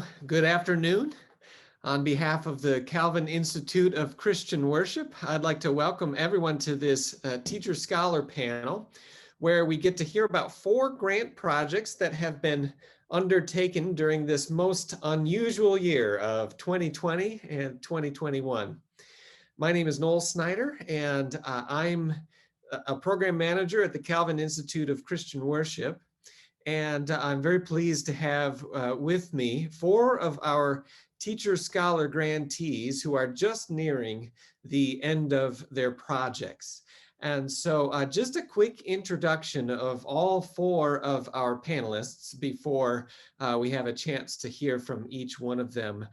Well, good afternoon. On behalf of the Calvin Institute of Christian Worship, I'd like to welcome everyone to this Teacher Scholar panel, where we get to hear about 4 grant projects that have been undertaken during this most unusual year of 2020 and 2021. My name is Noel Snyder, and I'm a program manager at the Calvin Institute of Christian Worship. And I'm very pleased to have with me 4 of our Teacher Scholar grantees who are just nearing the end of their projects. And so just a quick introduction of all 4 of our panelists before we have a chance to hear from each one of them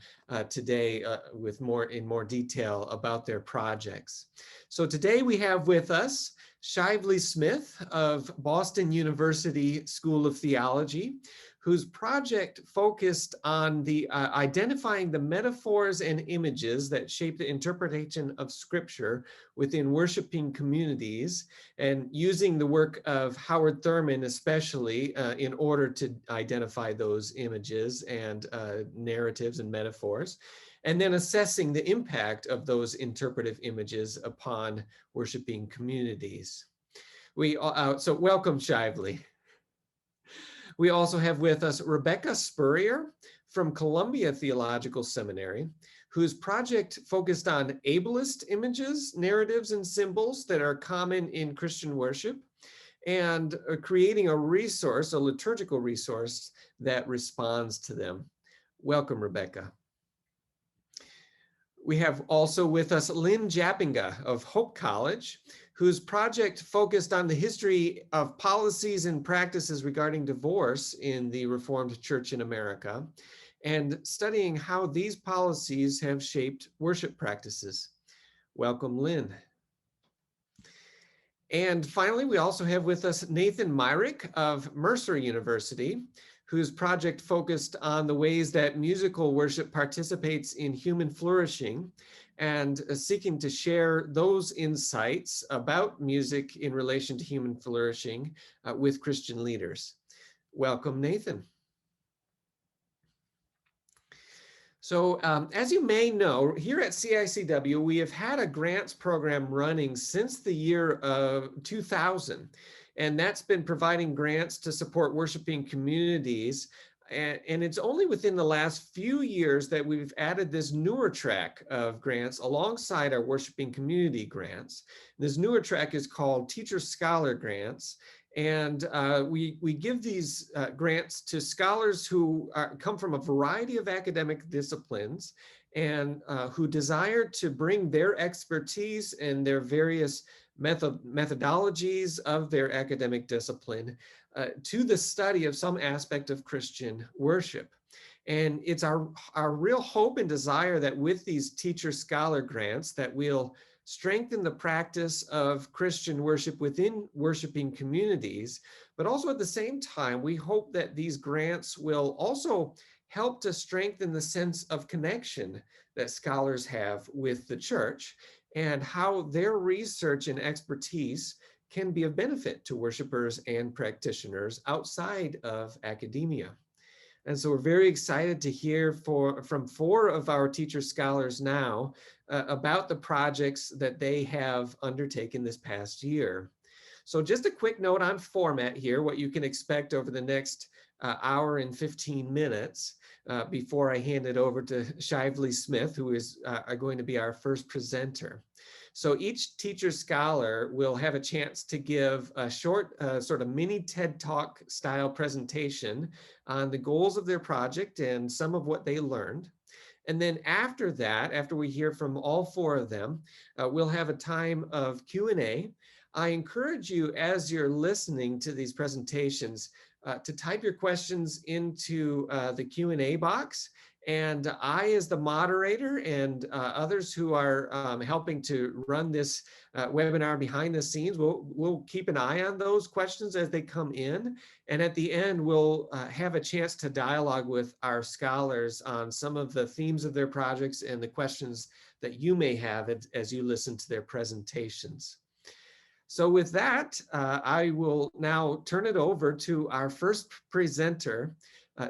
today with in more detail about their projects. So today we have with us Shively Smith of Boston University School of Theology, whose project focused on identifying the metaphors and images that shape the interpretation of Scripture within worshiping communities, and using the work of Howard Thurman especially in order to identify those images and narratives and metaphors, and then assessing the impact of those interpretive images upon worshiping communities. So welcome, Shively. We also have with us Rebecca Spurrier from Columbia Theological Seminary, whose project focused on ableist images, narratives, and symbols that are common in Christian worship, and creating a resource, a liturgical resource that responds to them. Welcome, Rebecca. We have also with us Lynne Jabinga of Hope College, whose project focused on the history of policies and practices regarding divorce in the Reformed Church in America, and studying how these policies have shaped worship practices. Welcome, Lynne. And finally, we also have with us Nathan Myrick of Mercer University, whose project focused on the ways that musical worship participates in human flourishing, and seeking to share those insights about music in relation to human flourishing with Christian leaders. Welcome, Nathan. So as you may know, here at CICW, we have had a grants program running since the year of 2000. And that's been providing grants to support worshiping communities. And it's only within the last few years that we've added this newer track of grants alongside our worshiping community grants. This newer track is called Teacher Scholar Grants. And we give these grants to scholars who come from a variety of academic disciplines and who desire to bring their expertise and their various methodologies of their academic discipline to the study of some aspect of Christian worship. And it's our real hope and desire that with these Teacher Scholar grants that we'll strengthen the practice of Christian worship within worshiping communities, but also at the same time, we hope that these grants will also help to strengthen the sense of connection that scholars have with the church, and how their research and expertise can be of benefit to worshipers and practitioners outside of academia. And so we're very excited to hear from 4 of our teacher scholars now about the projects that they have undertaken this past year. So just a quick note on format here, what you can expect over the next hour and 15 minutes before I hand it over to Shively Smith, who is going to be our first presenter. So each teacher scholar will have a chance to give a short sort of mini TED Talk style presentation on the goals of their project and some of what they learned. And then after that, after we hear from all 4 of them, we'll have a time of Q&A. I encourage you, as you're listening to these presentations, to type your questions into the Q&A box. And I, as the moderator, and others who are helping to run this webinar behind the scenes, we'll keep an eye on those questions as they come in. And at the end, we'll have a chance to dialogue with our scholars on some of the themes of their projects and the questions that you may have as you listen to their presentations. So with that, I will now turn it over to our first presenter,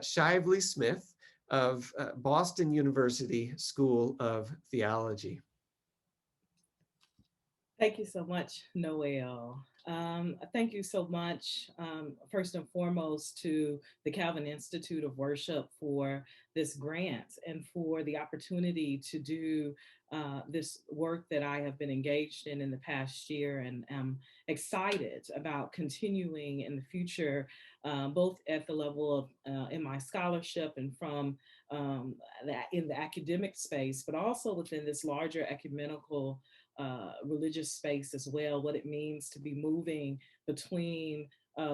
Shively Smith, of Boston University School of Theology. Thank you so much, Noel. Thank you so much, first and foremost, to the Calvin Institute of Worship for this grant and for the opportunity to do this work that I have been engaged in the past year, and am excited about continuing in the future, both at the level of in my scholarship and from that in the academic space, but also within this larger ecumenical religious space as well, what it means to be moving between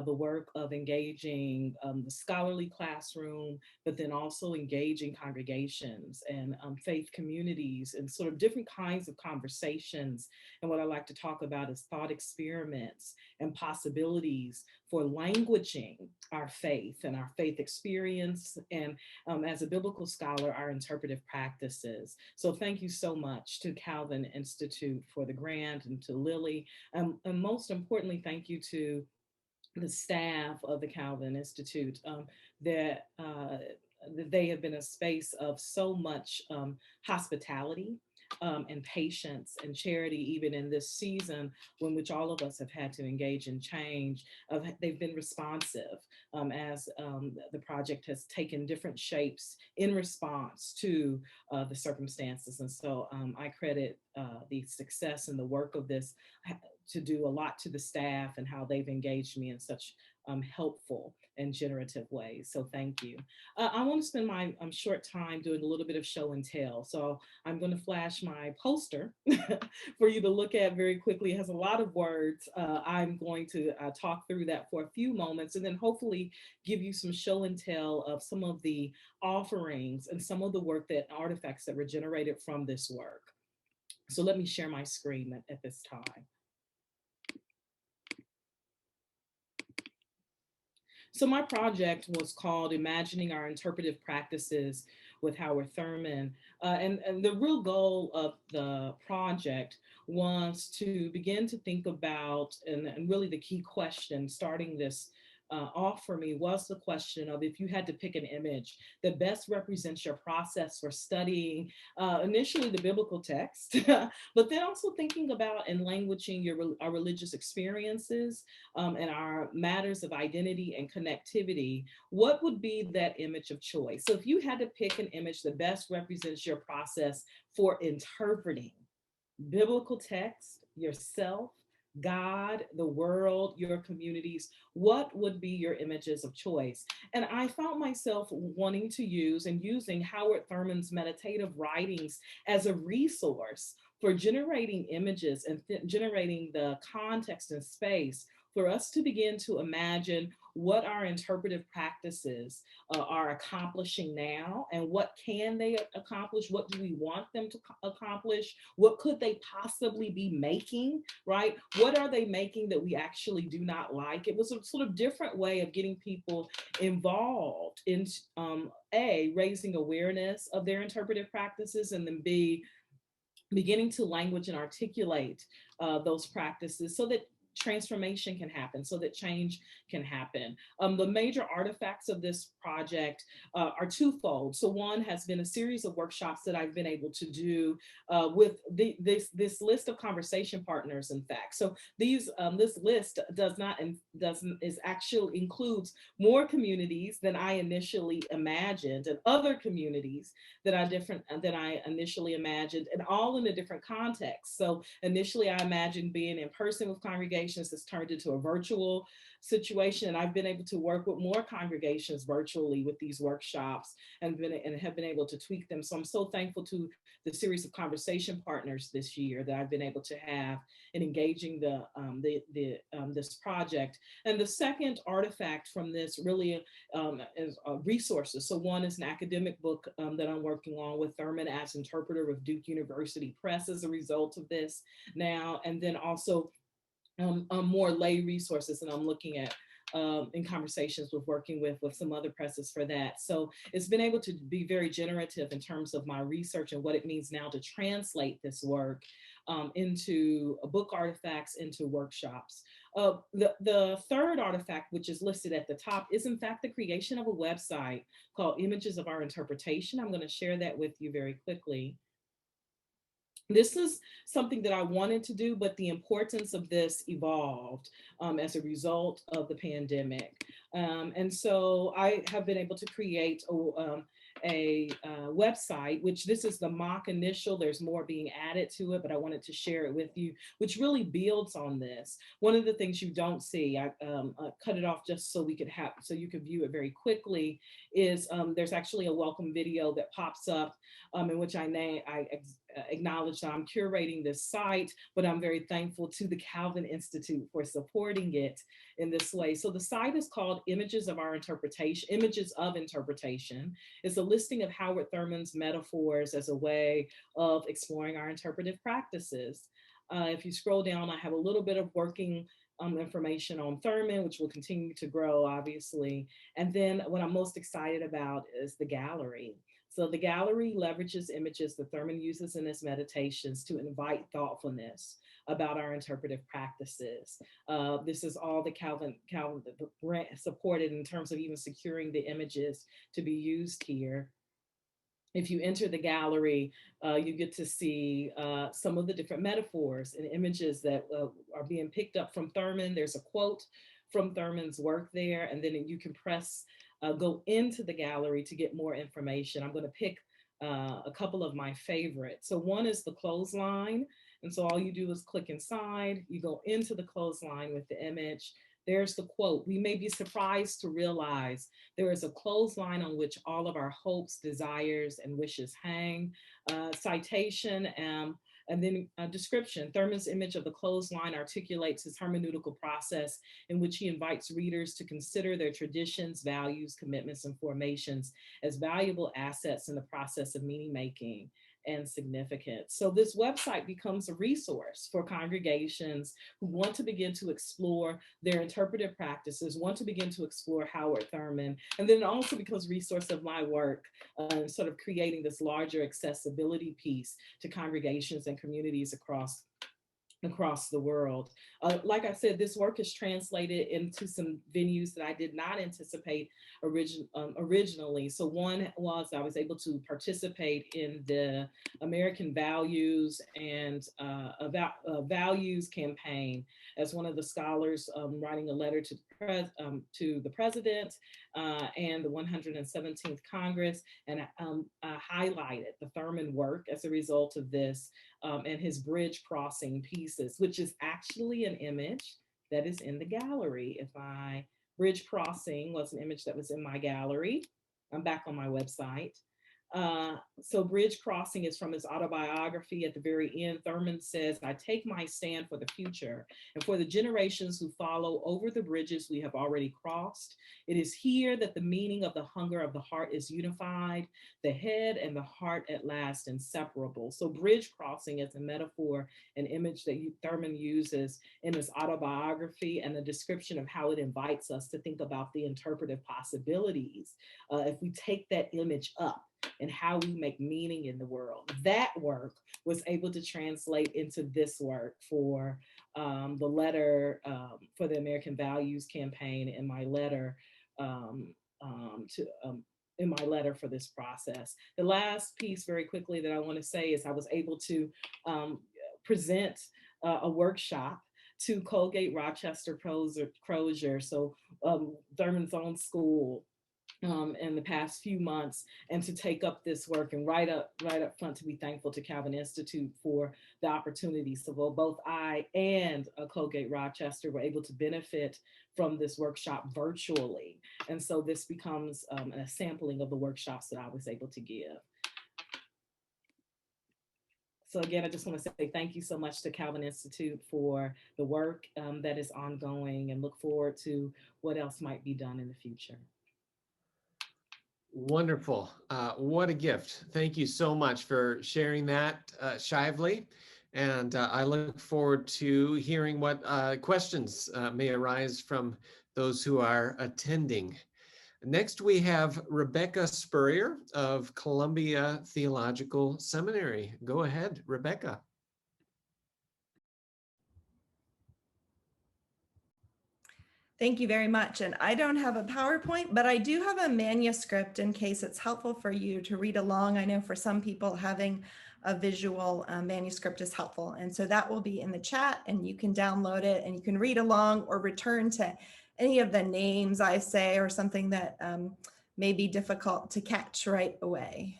the work of engaging the scholarly classroom, but then also engaging congregations and faith communities and sort of different kinds of conversations. And what I like to talk about is thought experiments and possibilities for languaging our faith and our faith experience, and as a biblical scholar, our interpretive practices. So thank you so much to Calvin Institute for the grant, and to Lily. And most importantly, thank you to the staff of the Calvin Institute, that they have been a space of so much hospitality, and patience and charity, even in this season when which all of us have had to engage in change. They've been responsive, as the project has taken different shapes in response to the circumstances. And so I credit the success and the work of this to do a lot to the staff and how they've engaged me in such helpful and generative ways. So thank you. I want to spend my short time doing a little bit of show and tell. So I'm going to flash my poster for you to look at very quickly. It has a lot of words. I'm going to talk through that for a few moments, and then hopefully give you some show and tell of some of the offerings and some of the work that artifacts that were generated from this work. So let me share my screen at this time. So my project was called Imagining Our Interpretive Practices with Howard Thurman. And the real goal of the project was to begin to think about, and really the key question starting this off for me was the question of, if you had to pick an image that best represents your process for studying initially the biblical text, but then also thinking about and languaging our religious experiences, and our matters of identity and connectivity, what would be that image of choice? So if you had to pick an image that best represents your process for interpreting biblical text, yourself, God, the world, your communities, what would be your images of choice? And I found myself wanting to use and using Howard Thurman's meditative writings as a resource for generating images and generating the context and space for us to begin to imagine what our interpretive practices are accomplishing now, and what can they accomplish, what do we want them to accomplish, what could they possibly be making, right? What are they making that we actually do not like? It was a sort of different way of getting people involved in A, raising awareness of their interpretive practices, and then B, beginning to language and articulate those practices so that transformation can happen, so that change can happen. The major artifacts of this project are twofold. So one has been a series of workshops that I've been able to do with this list of conversation partners. In fact, so this list doesn't is actually includes more communities than I initially imagined, and other communities that I initially imagined, and all in a different context. So initially, I imagined being in person with congregations. That's turned into a virtual situation, and I've been able to work with more congregations virtually with these workshops, and have been able to tweak them. So I'm so thankful to the series of conversation partners this year that I've been able to have in engaging this project. And the second artifact from this really is resources. So one is an academic book that I'm working on with Thurman as interpreter with Duke University Press as a result of this now, and then also more lay resources, and I'm looking at in conversations with working with some other presses for that. So it's been able to be very generative in terms of my research and what it means now to translate this work into book artifacts, into workshops. The third artifact, which is listed at the top, is in fact the creation of a website called Images of Our Interpretation. I'm going to share that with you very quickly. This is something that I wanted to do, but the importance of this evolved as a result of the pandemic. And so I have been able to create a website, which this is the mock initial. There's more being added to it, but I wanted to share it with you, which really builds on this. One of the things you don't see, I cut it off just so we could have, so you could view it very quickly, is there's actually a welcome video that pops up in which I acknowledge that I'm curating this site, but I'm very thankful to the Calvin Institute for supporting it in this way. So the site is called Images of Our Interpretation, Images of Interpretation. It's a listing of Howard Thurman's metaphors as a way of exploring our interpretive practices. If you scroll down, I have a little bit of working information on Thurman, which will continue to grow, obviously. And then what I'm most excited about is the gallery. So the gallery leverages images that Thurman uses in his meditations to invite thoughtfulness about our interpretive practices. This is all that Calvin supported in terms of even securing the images to be used here. If you enter the gallery, you get to see some of the different metaphors and images that are being picked up from Thurman. There's a quote from Thurman's work there, and then you can go into the gallery to get more information. I'm going to pick a couple of my favorites. So one is the clothesline. And so all you do is click inside, you go into the clothesline with the image. There's the quote: "We may be surprised to realize there is a clothesline on which all of our hopes, desires, and wishes hang." Citation, and then a description. Thurman's image of the clothesline articulates his hermeneutical process in which he invites readers to consider their traditions, values, commitments, and formations as valuable assets in the process of meaning making and significance. So this website becomes a resource for congregations who want to begin to explore their interpretive practices, want to begin to explore Howard Thurman, and then it also becomes a resource of my work, sort of creating this larger accessibility piece to congregations and communities across the world. Like I said, this work is translated into some venues that I did not anticipate originally. So one was I was able to participate in the American Values and Values campaign as one of the scholars writing a letter to the president and the 117th Congress, and highlighted the Thurman work as a result of this and his bridge crossing pieces, which is actually an image that is in the gallery. Bridge crossing was an image that was in my gallery. I'm back on my website. So bridge crossing is from his autobiography. At the very end, Thurman says, "I take my stand for the future and for the generations who follow over the bridges we have already crossed. It is here that the meaning of the hunger of the heart is unified, the head and the heart at last inseparable." So bridge crossing is a metaphor, an image that Thurman uses in his autobiography, and a description of how it invites us to think about the interpretive possibilities if we take that image up and how we make meaning in the world. That work was able to translate into this work for the letter for the American Values campaign in my letter in my letter for this process. The last piece very quickly that I want to say is I was able to present a workshop to Colgate Rochester Crozier, so Thurman's own school, in the past few months, and to take up this work, and right up front to be thankful to Calvin Institute for the opportunity. So both I and Colgate Rochester were able to benefit from this workshop virtually. And so this becomes a sampling of the workshops that I was able to give. So again, I just want to say thank you so much to Calvin Institute for the work that is ongoing, and look forward to what else might be done in the future. Wonderful. What a gift. Thank you so much for sharing that, Shively. And I look forward to hearing what questions may arise from those who are attending. Next, we have Rebecca Spurrier of Columbia Theological Seminary. Go ahead, Rebecca. Thank you very much. And I don't have a PowerPoint, but I do have a manuscript in case it's helpful for you to read along. I know for some people having a visual manuscript is helpful. And so that will be in the chat and you can download it and you can read along or return to any of the names I say or something that may be difficult to catch right away.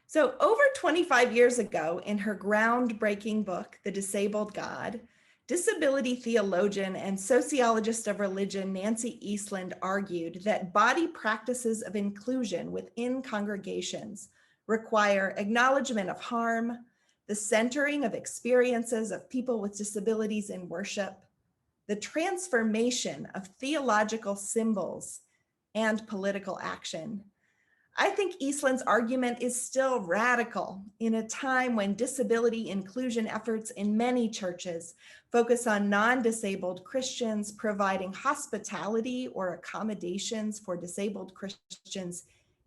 So over 25 years ago, in her groundbreaking book, The Disabled God, disability theologian and sociologist of religion Nancy Eastland argued that body practices of inclusion within congregations require acknowledgement of harm, the centering of experiences of people with disabilities in worship, the transformation of theological symbols, and political action. I think Eastland's argument is still radical in a time when disability inclusion efforts in many churches focus on non-disabled Christians providing hospitality or accommodations for disabled Christians.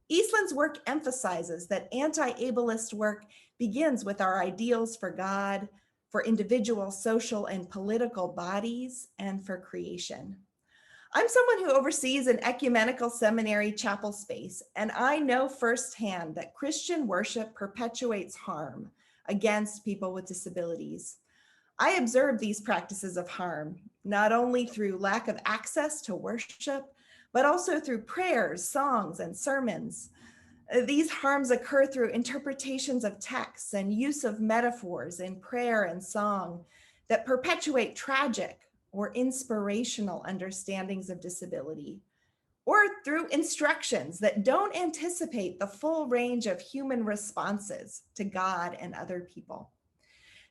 Eastland's work emphasizes that anti-ableist work begins with our ideals for God, for individual, social, and political bodies, and for creation. I'm someone who oversees an ecumenical seminary chapel space, and I know firsthand that Christian worship perpetuates harm against people with disabilities. I observe these practices of harm, not only through lack of access to worship, but also through prayers, songs, and sermons. These harms occur through interpretations of texts and use of metaphors in prayer and song that perpetuate tragic or inspirational understandings of disability, or through instructions that don't anticipate the full range of human responses to God and other people.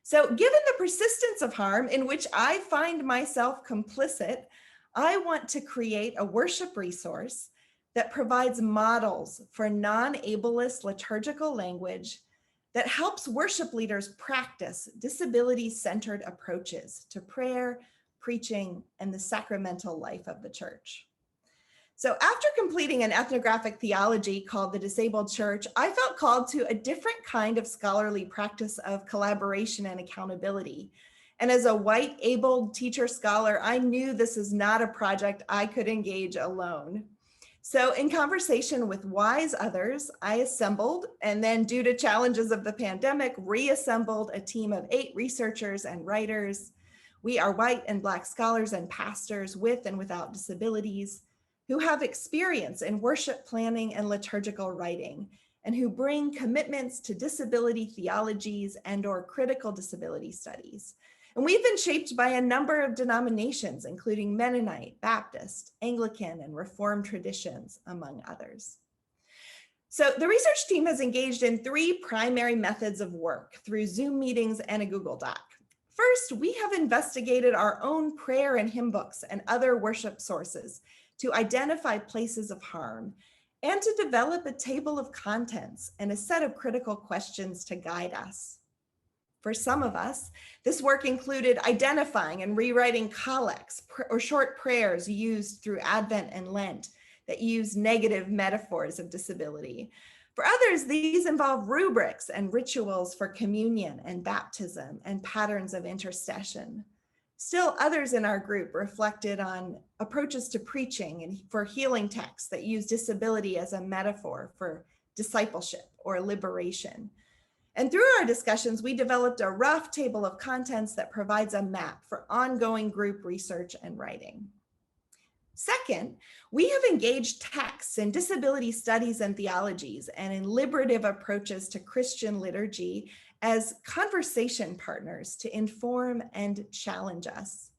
So given the persistence of harm in which I find myself complicit, I want to create a worship resource that provides models for non-ableist liturgical language that helps worship leaders practice disability-centered approaches to prayer, preaching, and the sacramental life of the church. So after completing an ethnographic theology called The Disabled Church, I felt called to a different kind of scholarly practice of collaboration and accountability. And as a white, abled teacher scholar, I knew this is not a project I could engage alone. So in conversation with wise others, I assembled, and then due to challenges of the pandemic, reassembled a team of 8 researchers and writers. We are white and Black scholars and pastors with and without disabilities who have experience in worship planning and liturgical writing, and who bring commitments to disability theologies and/or critical disability studies. And we've been shaped by a number of denominations, including Mennonite, Baptist, Anglican, and Reformed traditions, among others. So the research team has engaged in 3 primary methods of work through Zoom meetings and a Google Doc. First, we have investigated our own prayer and hymn books and other worship sources to identify places of harm and to develop a table of contents and a set of critical questions to guide us. For some of us, this work included identifying and rewriting collects or short prayers used through Advent and Lent that use negative metaphors of disability. For others, these involve rubrics and rituals for communion and baptism and patterns of intercession. Still, others in our group reflected on approaches to preaching and for healing texts that use disability as a metaphor for discipleship or liberation. And through our discussions, we developed a rough table of contents that provides a map for ongoing group research and writing. Second, we have engaged texts in disability studies and theologies and in liberative approaches to Christian liturgy as conversation partners to inform and challenge us.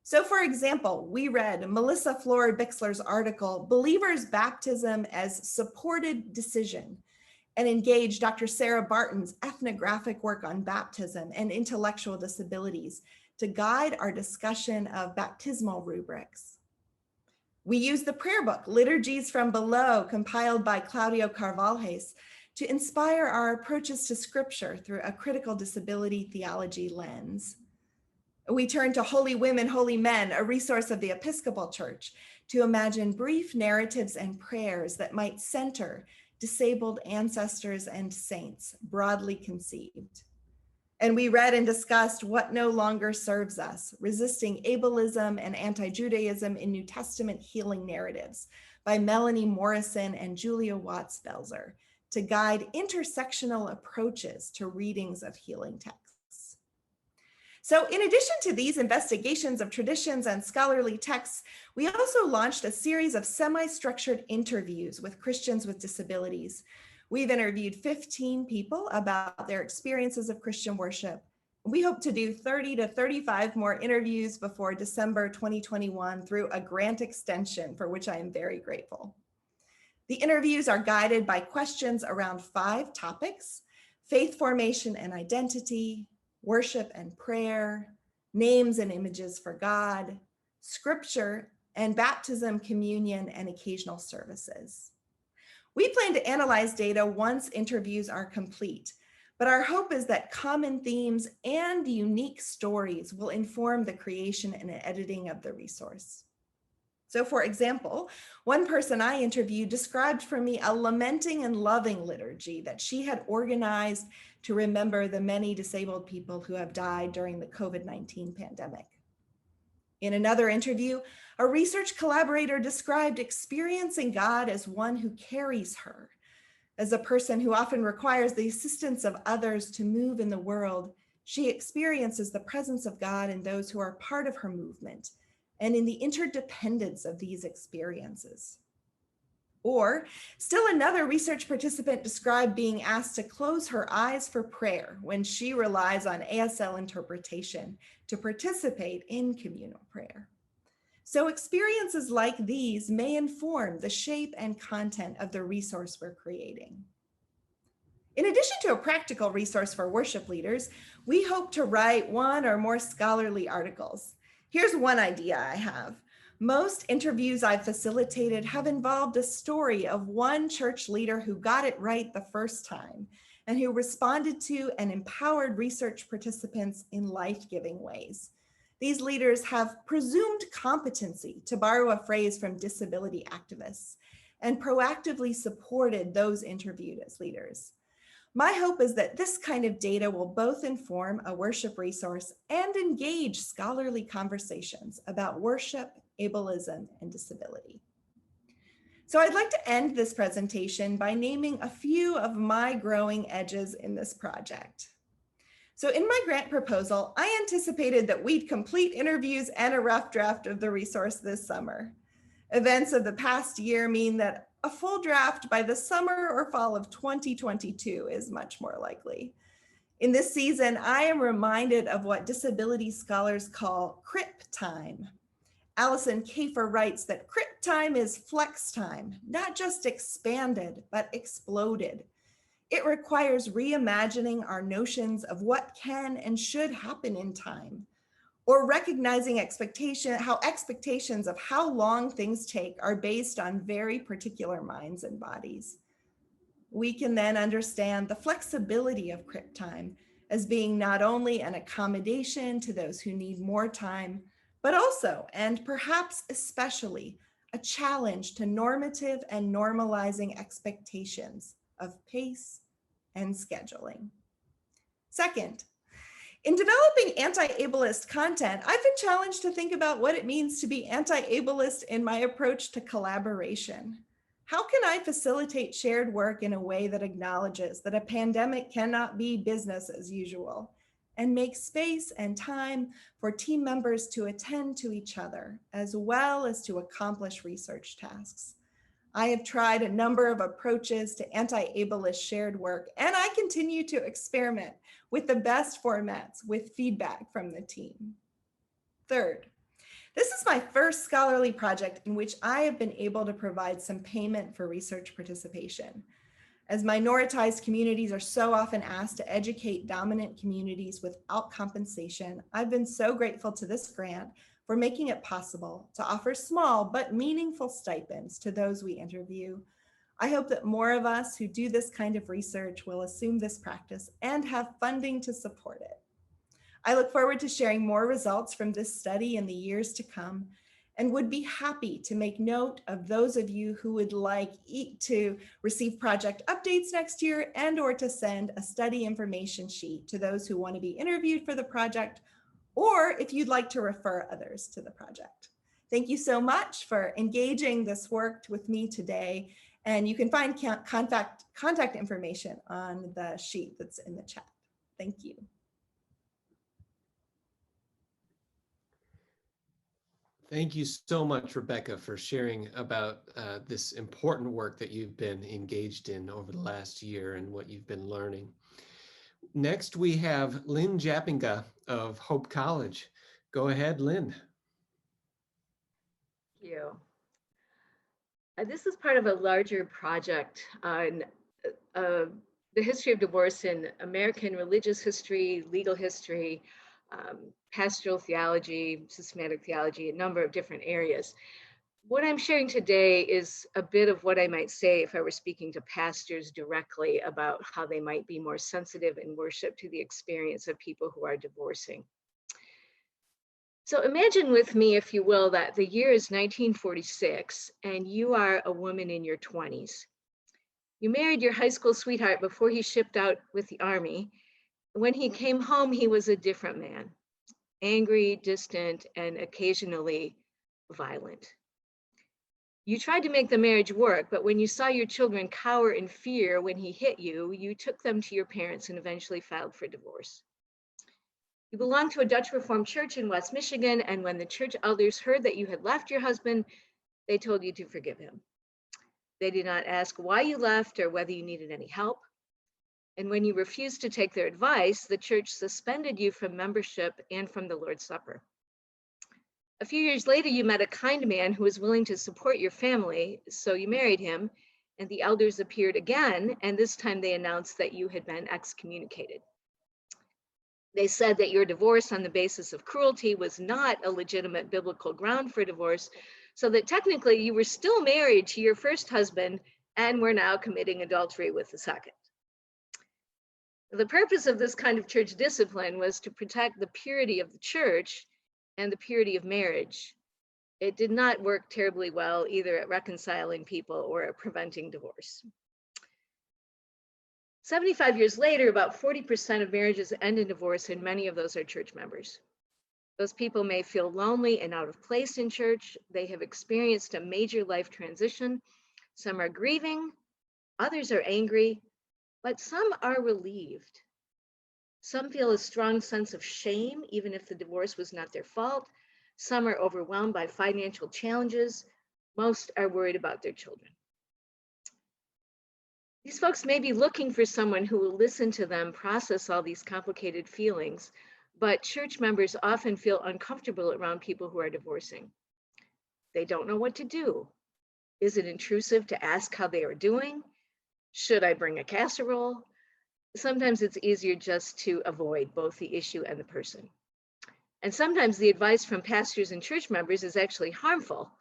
So for example, we read Melissa Flora-Bixler's article, Believers' Baptism as Supported Decision, and engaged Dr. Sarah Barton's ethnographic work on baptism and intellectual disabilities to guide our discussion of baptismal rubrics. We used the prayer book, Liturgies from Below, compiled by Claudio Carvalhes, to inspire our approaches to scripture through a critical disability theology lens. We turned to Holy Women, Holy Men, a resource of the Episcopal Church, to imagine brief narratives and prayers that might center disabled ancestors and saints, broadly conceived. And we read and discussed What No Longer Serves Us, Resisting Ableism and Anti-Judaism in New Testament Healing Narratives by Melanie Morrison and Julia Watts-Belzer to guide intersectional approaches to readings of healing texts. So in addition to these investigations of traditions and scholarly texts, we also launched a series of semi-structured interviews with Christians with disabilities. We've interviewed 15 people about their experiences of Christian worship. We hope to do 30 to 35 more interviews before December 2021 through a grant extension, for which I am very grateful. The interviews are guided by questions around 5 topics: faith formation and identity, worship and prayer, names and images for God, scripture, and baptism, communion, and occasional services. We plan to analyze data once interviews are complete, but our hope is that common themes and unique stories will inform the creation and editing of the resource. So for example, one person I interviewed described for me a lamenting and loving liturgy that she had organized to remember the many disabled people who have died during the COVID-19 pandemic. In another interview, a research collaborator described experiencing God as one who carries her. As a person who often requires the assistance of others to move in the world, she experiences the presence of God in those who are part of her movement and in the interdependence of these experiences. Or still another research participant described being asked to close her eyes for prayer when she relies on ASL interpretation to participate in communal prayer. So experiences like these may inform the shape and content of the resource we're creating. In addition to a practical resource for worship leaders, we hope to write 1 or more scholarly articles. Here's one idea I have. Most interviews I've facilitated have involved a story of one church leader who got it right the first time and who responded to and empowered research participants in life-giving ways. These leaders have presumed competency, to borrow a phrase from disability activists, and proactively supported those interviewed as leaders. My hope is that this kind of data will both inform a worship resource and engage scholarly conversations about worship, ableism, and disability. So I'd like to end this presentation by naming a few of my growing edges in this project. So in my grant proposal, I anticipated that we'd complete interviews and a rough draft of the resource this summer. Events of the past year mean that a full draft by the summer or fall of 2022 is much more likely. In this season, I am reminded of what disability scholars call crip time. Alison Kafer writes that crip time is flex time, not just expanded, but exploded. It requires reimagining our notions of what can and should happen in time, or recognizing how expectations of how long things take are based on very particular minds and bodies. We can then understand the flexibility of crip time as being not only an accommodation to those who need more time, but also, and perhaps especially, a challenge to normative and normalizing expectations of pace and scheduling. Second, in developing anti-ableist content, I've been challenged to think about what it means to be anti-ableist in my approach to collaboration. How can I facilitate shared work in a way that acknowledges that a pandemic cannot be business as usual, and make space and time for team members to attend to each other, as well as to accomplish research tasks? I have tried a number of approaches to anti-ableist shared work, and I continue to experiment with the best formats with feedback from the team. Third, this is my first scholarly project in which I have been able to provide some payment for research participation. As minoritized communities are so often asked to educate dominant communities without compensation, I've been so grateful to this grant for making it possible to offer small but meaningful stipends to those we interview. I hope that more of us who do this kind of research will assume this practice and have funding to support it. I look forward to sharing more results from this study in the years to come. and would be happy to make note of those of you who would like to receive project updates next year and or to send a study information sheet to those who want to be interviewed for the project, or if you'd like to refer others to the project. Thank you so much for engaging this work with me today. And you can find contact information on the sheet that's in the chat. Thank you. Thank you so much, Rebecca, for sharing about this important work that you've been engaged in over the last year and what you've been learning. Next, we have Lynne Jabinga of Hope College. Go ahead, Lynne. Thank you. This is part of a larger project on the history of divorce in American religious history, legal history, pastoral theology, systematic theology, a number of different areas. What I'm sharing today is a bit of what I might say if I were speaking to pastors directly about how they might be more sensitive in worship to the experience of people who are divorcing. So imagine with me, if you will, that the year is 1946 and you are a woman in your 20s. You married your high school sweetheart before he shipped out with the Army. When he came home, he was a different man, angry, distant, and occasionally violent. You tried to make the marriage work, but when you saw your children cower in fear when he hit you, you took them to your parents and eventually filed for divorce. You belonged to a Dutch Reformed church in West Michigan, and when the church elders heard that you had left your husband, they told you to forgive him. They did not ask why you left or whether you needed any help. And when you refused to take their advice, the church suspended you from membership and from the Lord's Supper. A few years later, you met a kind man who was willing to support your family, so you married him, and the elders appeared again, and this time they announced that you had been excommunicated. They said that your divorce on the basis of cruelty was not a legitimate biblical ground for divorce, so that technically you were still married to your first husband and were now committing adultery with the second. The purpose of this kind of church discipline was to protect the purity of the church and the purity of marriage. It did not work terribly well either at reconciling people or at preventing divorce. 75 years later, about 40% of marriages end in divorce, and many of those are church members. Those people may feel lonely and out of place in church. They have experienced a major life transition. Some are grieving, others are angry, but some are relieved. Some feel a strong sense of shame, even if the divorce was not their fault. Some are overwhelmed by financial challenges. Most are worried about their children. These folks may be looking for someone who will listen to them process all these complicated feelings, but church members often feel uncomfortable around people who are divorcing. They don't know what to do. Is it intrusive to ask how they are doing? Should I bring a casserole? Sometimes it's easier just to avoid both the issue and the person. And sometimes the advice from pastors and church members is actually harmful.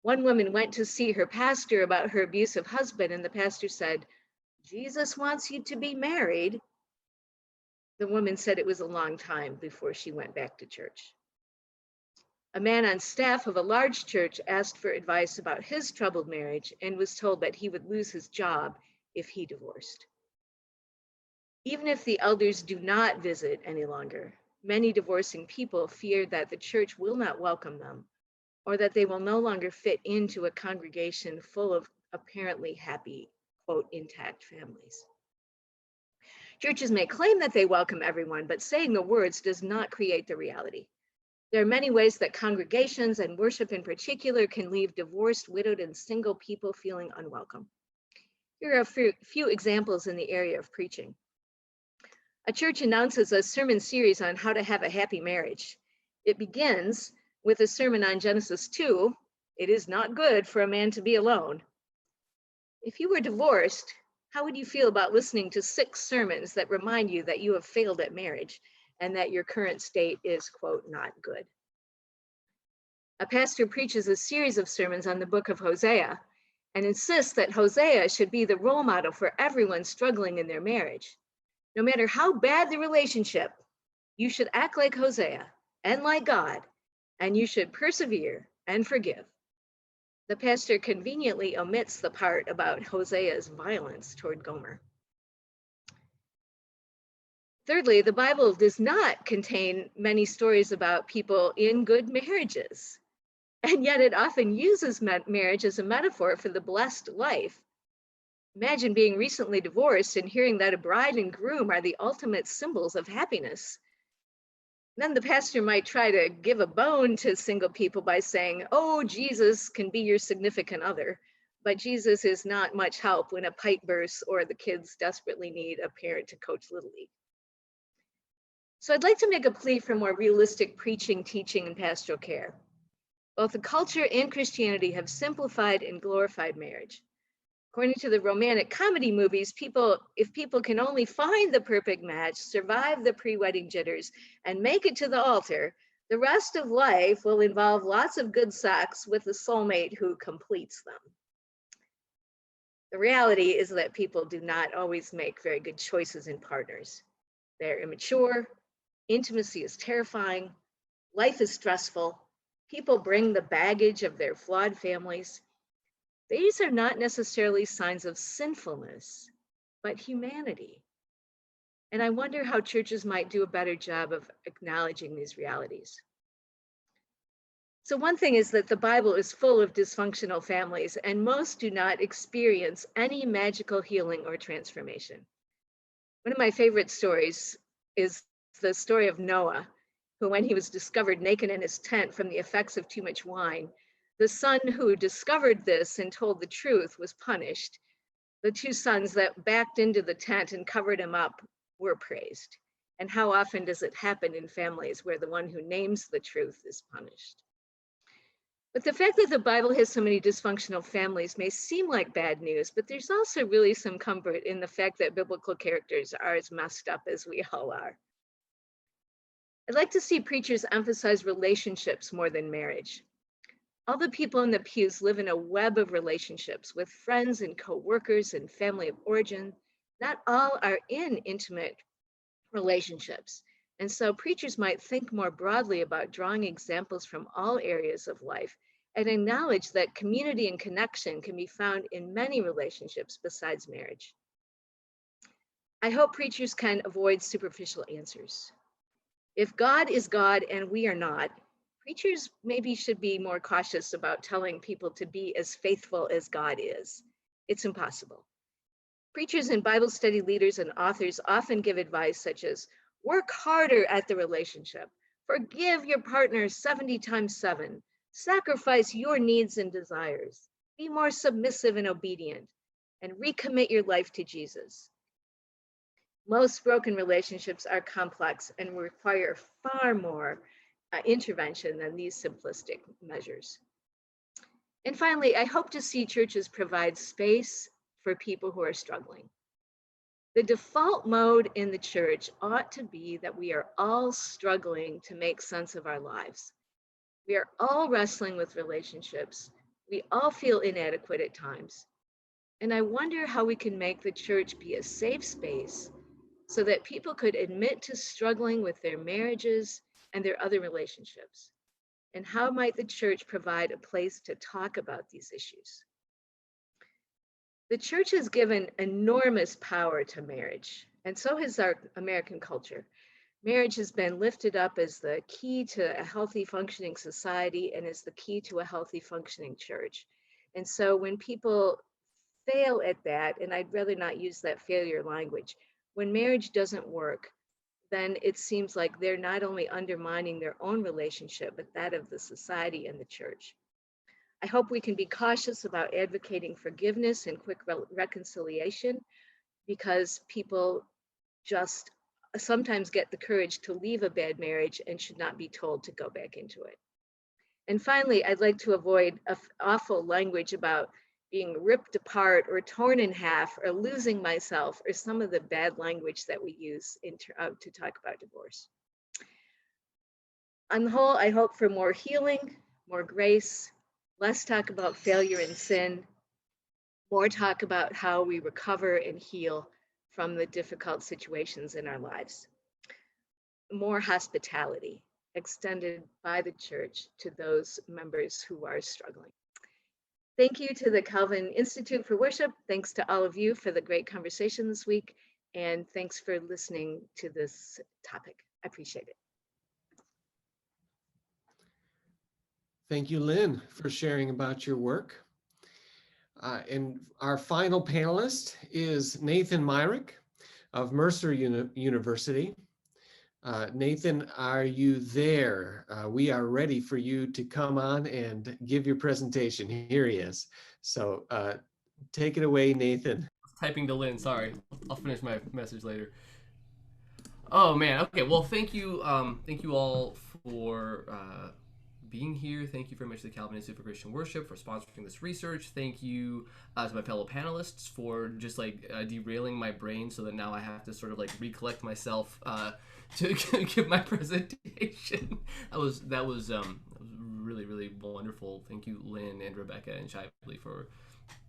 One woman went to see her pastor about her abusive husband, and the pastor said, "Jesus wants you to be married." The woman said it was a long time before she went back to church. A man on staff of a large church asked for advice about his troubled marriage and was told that he would lose his job if he divorced. Even if the elders do not visit any longer, many divorcing people fear that the church will not welcome them, or that they will no longer fit into a congregation full of apparently happy, quote, intact families. Churches may claim that they welcome everyone, but saying the words does not create the reality. There are many ways that congregations and worship in particular can leave divorced, widowed, and single people feeling unwelcome. Here are a few examples in the area of preaching. A church announces a sermon series on how to have a happy marriage. It begins with a sermon on Genesis 2, "It is not good for a man to be alone." If you were divorced, how would you feel about listening to 6 sermons that remind you that you have failed at marriage and that your current state is, quote, not good? A pastor preaches a series of sermons on the book of Hosea and insists that Hosea should be the role model for everyone struggling in their marriage. No matter how bad the relationship, you should act like Hosea and like God, and you should persevere and forgive. The pastor conveniently omits the part about Hosea's violence toward Gomer. Thirdly, the Bible does not contain many stories about people in good marriages, and yet it often uses marriage as a metaphor for the blessed life. Imagine being recently divorced and hearing that a bride and groom are the ultimate symbols of happiness. Then the pastor might try to give a bone to single people by saying, oh, Jesus can be your significant other, but Jesus is not much help when a pipe bursts or the kids desperately need a parent to coach Little League. So I'd like to make a plea for more realistic preaching, teaching, and pastoral care. Both the culture and Christianity have simplified and glorified marriage. According to the romantic comedy movies, if people can only find the perfect match, survive the pre-wedding jitters, and make it to the altar, the rest of life will involve lots of good sex with a soulmate who completes them. The reality is that people do not always make very good choices in partners. They're immature, intimacy is terrifying, life is stressful, people bring the baggage of their flawed families. These are not necessarily signs of sinfulness, but humanity. And I wonder how churches might do a better job of acknowledging these realities. So one thing is that the Bible is full of dysfunctional families, and most do not experience any magical healing or transformation. One of my favorite stories is the story of Noah, who, when he was discovered naked in his tent from the effects of too much wine, the son who discovered this and told the truth was punished. The two sons that backed into the tent and covered him up were praised. And how often does it happen in families where the one who names the truth is punished? But the fact that the Bible has so many dysfunctional families may seem like bad news, but there's also really some comfort in the fact that biblical characters are as messed up as we all are. I'd like to see preachers emphasize relationships more than marriage. All the people in the pews live in a web of relationships with friends and co-workers and family of origin. Not all are in intimate relationships. And so preachers might think more broadly about drawing examples from all areas of life and acknowledge that community and connection can be found in many relationships besides marriage. I hope preachers can avoid superficial answers. If God is God and we are not, preachers maybe should be more cautious about telling people to be as faithful as God is. It's impossible. Preachers and Bible study leaders and authors often give advice such as, work harder at the relationship, forgive your partner 70 times 7, sacrifice your needs and desires, be more submissive and obedient, and recommit your life to Jesus. Most broken relationships are complex and require far more intervention than these simplistic measures. And finally, I hope to see churches provide space for people who are struggling. The default mode in the church ought to be that we are all struggling to make sense of our lives. We are all wrestling with relationships. We all feel inadequate at times. And I wonder how we can make the church be a safe space so that people could admit to struggling with their marriages and their other relationships. And how might the church provide a place to talk about these issues? The church has given enormous power to marriage, and so has our American culture. Marriage has been lifted up as the key to a healthy functioning society and as the key to a healthy functioning church. And so when people fail at that, and I'd rather not use that failure language, when marriage doesn't work, then it seems like they're not only undermining their own relationship, but that of the society and the church. I hope we can be cautious about advocating forgiveness and quick reconciliation, because people just sometimes get the courage to leave a bad marriage and should not be told to go back into it. And finally, I'd like to avoid awful language about being ripped apart or torn in half or losing myself or some of the bad language that we use to talk about divorce. On the whole, I hope for more healing, more grace, less talk about failure and sin, more talk about how we recover and heal from the difficult situations in our lives, more hospitality, extended by the church to those members who are struggling. Thank you to the Calvin Institute for Worship. Thanks to all of you for the great conversation this week. And thanks for listening to this topic. I appreciate it. Thank you, Lynn, for sharing about your work. And our final panelist is Nathan Myrick of Mercer University. Nathan, are you there? We are ready for you to come on and give your presentation. Here he is. So take it away, Nathan. Typing to Lynn, sorry. I'll finish my message later. Oh man, okay. Well, thank you all for being here. Thank you very much to the Calvin Institute for Christian Worship for sponsoring this research. Thank you to my fellow panelists for just like derailing my brain so that now I have to sort of like recollect myself to give my presentation. That was really, really wonderful. Thank you, Lynn and Rebecca and Shively, for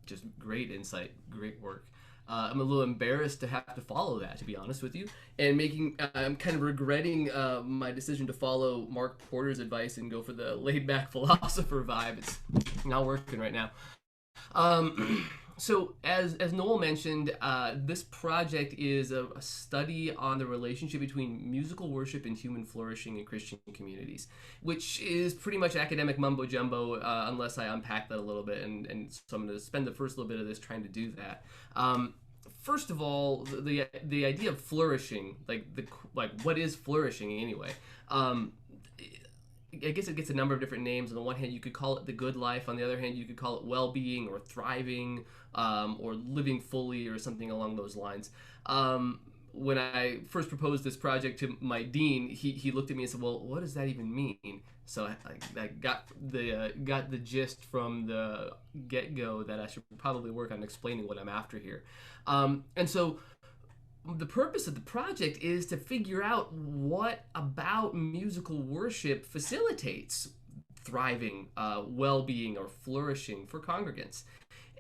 just great insight, great work. I'm a little embarrassed to have to follow that, to be honest with you, and I'm kind of regretting my decision to follow Mark Porter's advice and go for the laid-back philosopher vibe. It's not working right now. So as Noel mentioned, this project is a study on the relationship between musical worship and human flourishing in Christian communities, which is pretty much academic mumbo jumbo unless I unpack that a little bit, and so I'm going to spend the first little bit of this trying to do that. First of all, the idea of flourishing, like what is flourishing anyway? I guess it gets a number of different names. On the one hand, you could call it the good life. On the other hand, you could call it well-being or thriving or living fully or something along those lines. When I first proposed this project to my dean, he looked at me and said, "Well, what does that even mean?" So I got the gist from the get-go that I should probably work on explaining what I'm after here. And so the purpose of the project is to figure out what about musical worship facilitates thriving, well-being, or flourishing for congregants.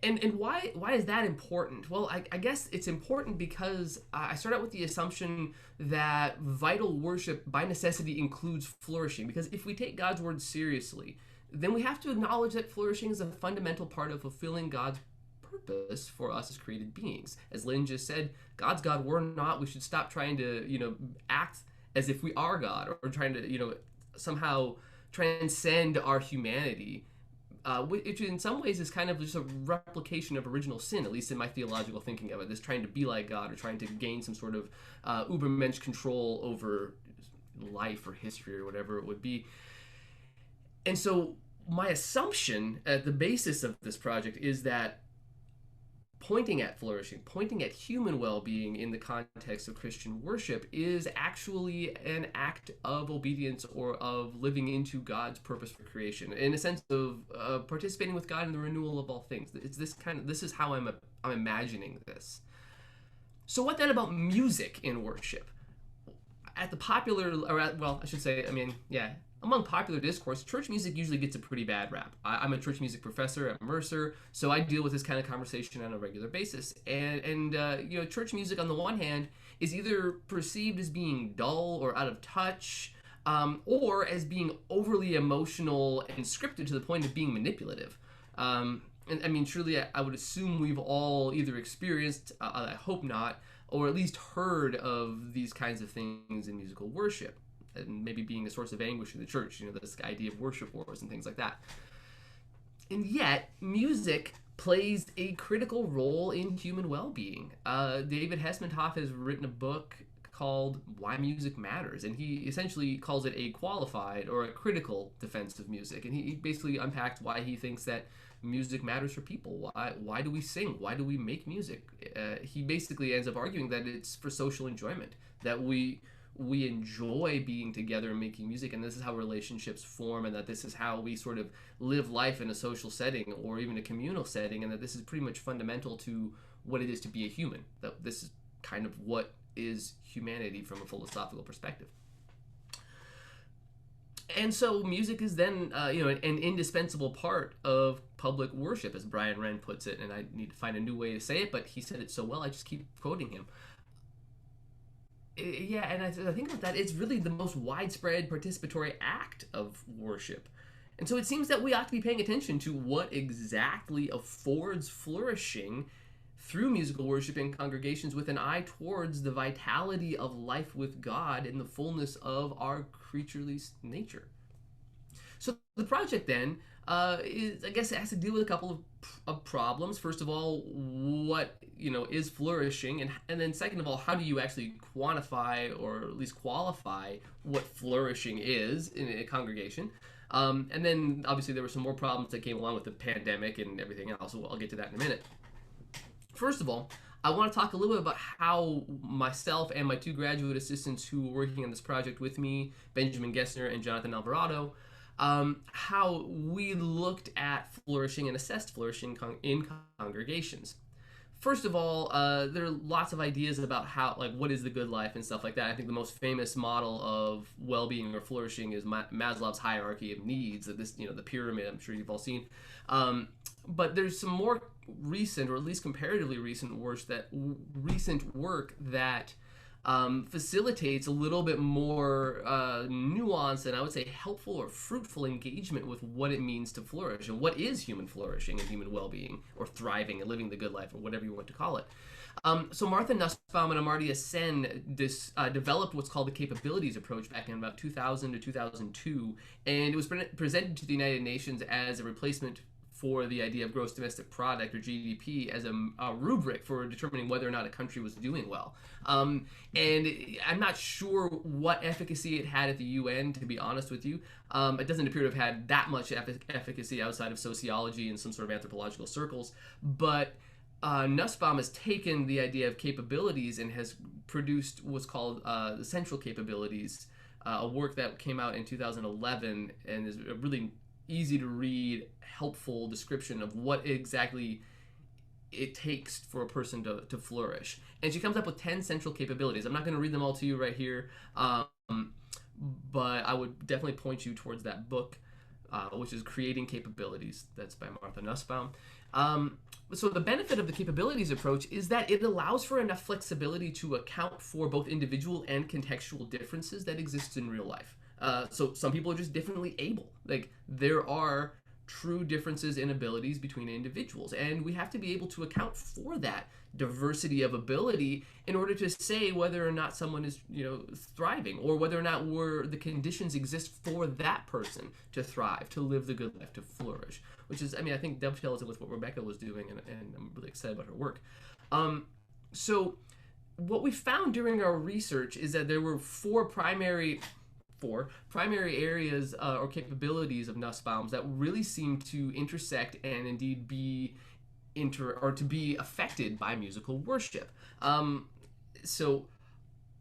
And why is that important? Well, I guess it's important because I start out with the assumption that vital worship by necessity includes flourishing. Because if we take God's word seriously, then we have to acknowledge that flourishing is a fundamental part of fulfilling God's purpose for us as created beings. As Lynn just said, God's God, we're not. We should stop trying to, act as if we are God, or trying to, somehow transcend our humanity. Which in some ways is kind of just a replication of original sin, at least in my theological thinking of it, this trying to be like God or trying to gain some sort of ubermensch control over life or history or whatever it would be. And so my assumption at the basis of this project is that pointing at flourishing, pointing at human well-being in the context of Christian worship is actually an act of obedience or of living into God's purpose for creation, in a sense of participating with God in the renewal of all things. This is how I'm imagining this. So what then about music in worship? Among popular discourse, church music usually gets a pretty bad rap. I'm a church music professor at Mercer, so I deal with this kind of conversation on a regular basis. And church music on the one hand is either perceived as being dull or out of touch, or as being overly emotional and scripted to the point of being manipulative. And I mean, truly, I would assume we've all either experienced, I hope not, or at least heard of these kinds of things in musical worship, and maybe being a source of anguish in the church, this idea of worship wars and things like that. And yet, music plays a critical role in human well-being. David Hesmondhoff has written a book called Why Music Matters, and he essentially calls it a qualified or a critical defense of music. And he basically unpacked why he thinks that music matters for people. Why do we sing? Why do we make music? He basically ends up arguing that it's for social enjoyment, that we enjoy being together and making music, and this is how relationships form, and that this is how we sort of live life in a social setting or even a communal setting, and that this is pretty much fundamental to what it is to be a human. That this is kind of what is humanity from a philosophical perspective. And so music is then, an indispensable part of public worship, as Brian Wren puts it, and I need to find a new way to say it, but he said it so well, I just keep quoting him. Yeah, and I think about that, it's really the most widespread participatory act of worship. And so it seems that we ought to be paying attention to what exactly affords flourishing through musical worship in congregations with an eye towards the vitality of life with God in the fullness of our creaturely nature. So the project then is, I guess, it has to deal with a couple of problems. First of all, what is flourishing, and then second of all, how do you actually quantify or at least qualify what flourishing is in a congregation? And then obviously there were some more problems that came along with the pandemic and everything else. So I'll get to that in a minute. First of all, I want to talk a little bit about how myself and my two graduate assistants who were working on this project with me, Benjamin Gessner and Jonathan Alvarado, how we looked at flourishing and assessed flourishing in congregations. First of all, there are lots of ideas about how, like, what is the good life and stuff like that. I think the most famous model of well-being or flourishing is Maslow's hierarchy of needs. That this, the pyramid. I'm sure you've all seen. But there's some more recent, or at least comparatively recent work that facilitates a little bit more nuanced and I would say helpful or fruitful engagement with what it means to flourish and what is human flourishing and human well-being or thriving and living the good life or whatever you want to call it. So Martha Nussbaum and Amartya Sen developed what's called the capabilities approach back in about 2000 to 2002, and it was presented to the United Nations as a replacement for the idea of gross domestic product or GDP as a rubric for determining whether or not a country was doing well. And I'm not sure what efficacy it had at the UN, to be honest with you. It doesn't appear to have had that much efficacy outside of sociology and some sort of anthropological circles. But Nussbaum has taken the idea of capabilities and has produced what's called the Central Capabilities, a work that came out in 2011 and is a really easy to read, helpful description of what exactly it takes for a person to flourish. And she comes up with 10 central capabilities. I'm not going to read them all to you right here, but I would definitely point you towards that book, which is Creating Capabilities. That's by Martha Nussbaum. So the benefit of the capabilities approach is that it allows for enough flexibility to account for both individual and contextual differences that exist in real life. So some people are just differently able. Like, there are true differences in abilities between individuals, and we have to be able to account for that diversity of ability in order to say whether or not someone is, thriving, or whether or not the conditions exist for that person to thrive, to live the good life, to flourish. Which is, I think dovetails in with what Rebecca was doing, and I'm really excited about her work. So what we found during our research is that there were four primary areas or capabilities of Nussbaum's that really seem to intersect and indeed be to be affected by musical worship. So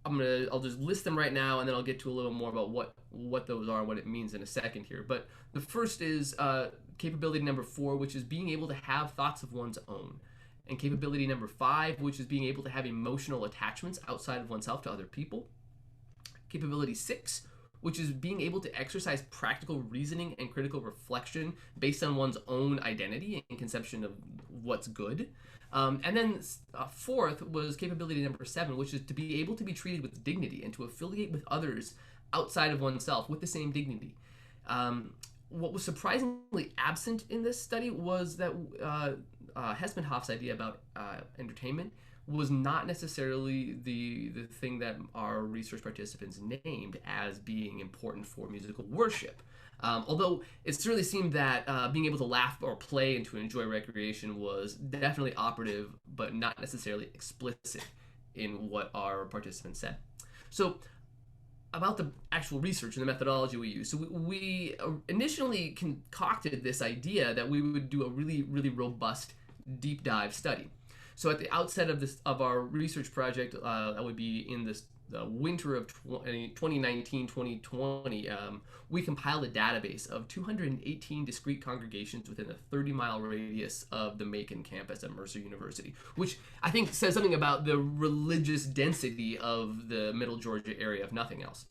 I'll just list them right now, and then I'll get to a little more about what those are and what it means in a second here. But the first is capability number 4, which is being able to have thoughts of one's own. And capability number 5, which is being able to have emotional attachments outside of oneself to other people. Capability 6, which is being able to exercise practical reasoning and critical reflection based on one's own identity and conception of what's good. And then fourth was capability number 7, which is to be able to be treated with dignity and to affiliate with others outside of oneself with the same dignity. What was surprisingly absent in this study was that Hespenhoff's idea about entertainment was not necessarily the thing that our research participants named as being important for musical worship. Although it certainly seemed that being able to laugh or play and to enjoy recreation was definitely operative, but not necessarily explicit in what our participants said. So about the actual research and the methodology we use. So we initially concocted this idea that we would do a really, really robust deep dive study. So at the outset of our research project, that would be in the winter of 2019-2020, we compiled a database of 218 discrete congregations within a 30-mile radius of the Macon campus at Mercer University, which I think says something about the religious density of the Middle Georgia area, if nothing else.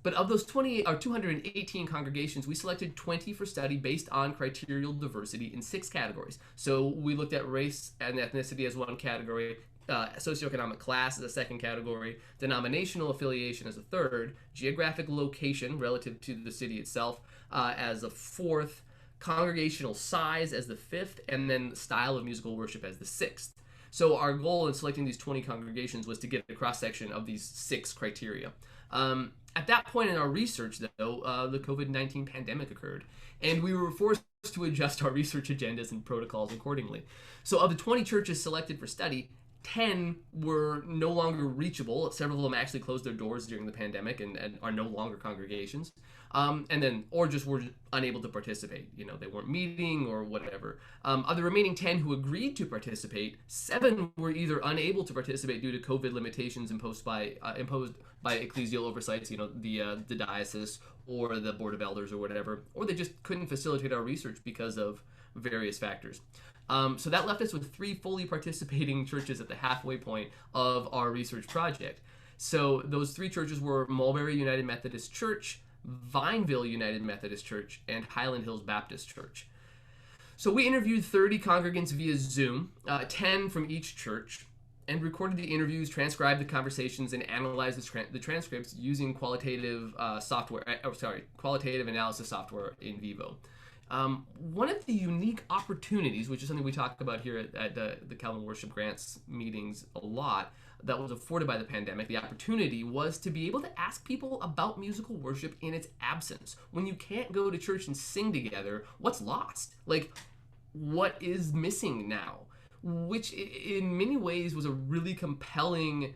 But of those 218 congregations, we selected 20 for study based on criterial diversity in 6 categories. So we looked at race and ethnicity as one category, socioeconomic class as a second category, denominational affiliation as a third, geographic location relative to the city itself as a fourth, congregational size as the fifth, and then style of musical worship as the sixth. So our goal in selecting these 20 congregations was to get a cross-section of these 6 criteria. At that point in our research, though, the COVID-19 pandemic occurred, and we were forced to adjust our research agendas and protocols accordingly. So of the 20 churches selected for study, 10 were no longer reachable. Several of them actually closed their doors during the pandemic and are no longer congregations. Or just were unable to participate. They weren't meeting or whatever. Of the remaining 10 who agreed to participate, 7 were either unable to participate due to COVID limitations imposed by ecclesial oversights, the diocese or the board of elders or whatever, or they just couldn't facilitate our research because of various factors. So that left us with 3 fully participating churches at the halfway point of our research project. So those 3 churches were Mulberry United Methodist Church, Vineville United Methodist Church, and Highland Hills Baptist Church. So we interviewed 30 congregants via Zoom, 10 from each church, and recorded the interviews, transcribed the conversations, and analyzed the transcripts using qualitative analysis software in vivo. One of the unique opportunities, which is something we talk about here at the Calvin Worship Grants meetings a lot, that was afforded by the pandemic, the opportunity was to be able to ask people about musical worship in its absence. When you can't go to church and sing together, what's lost? Like, what is missing now? Which in many ways was a really compelling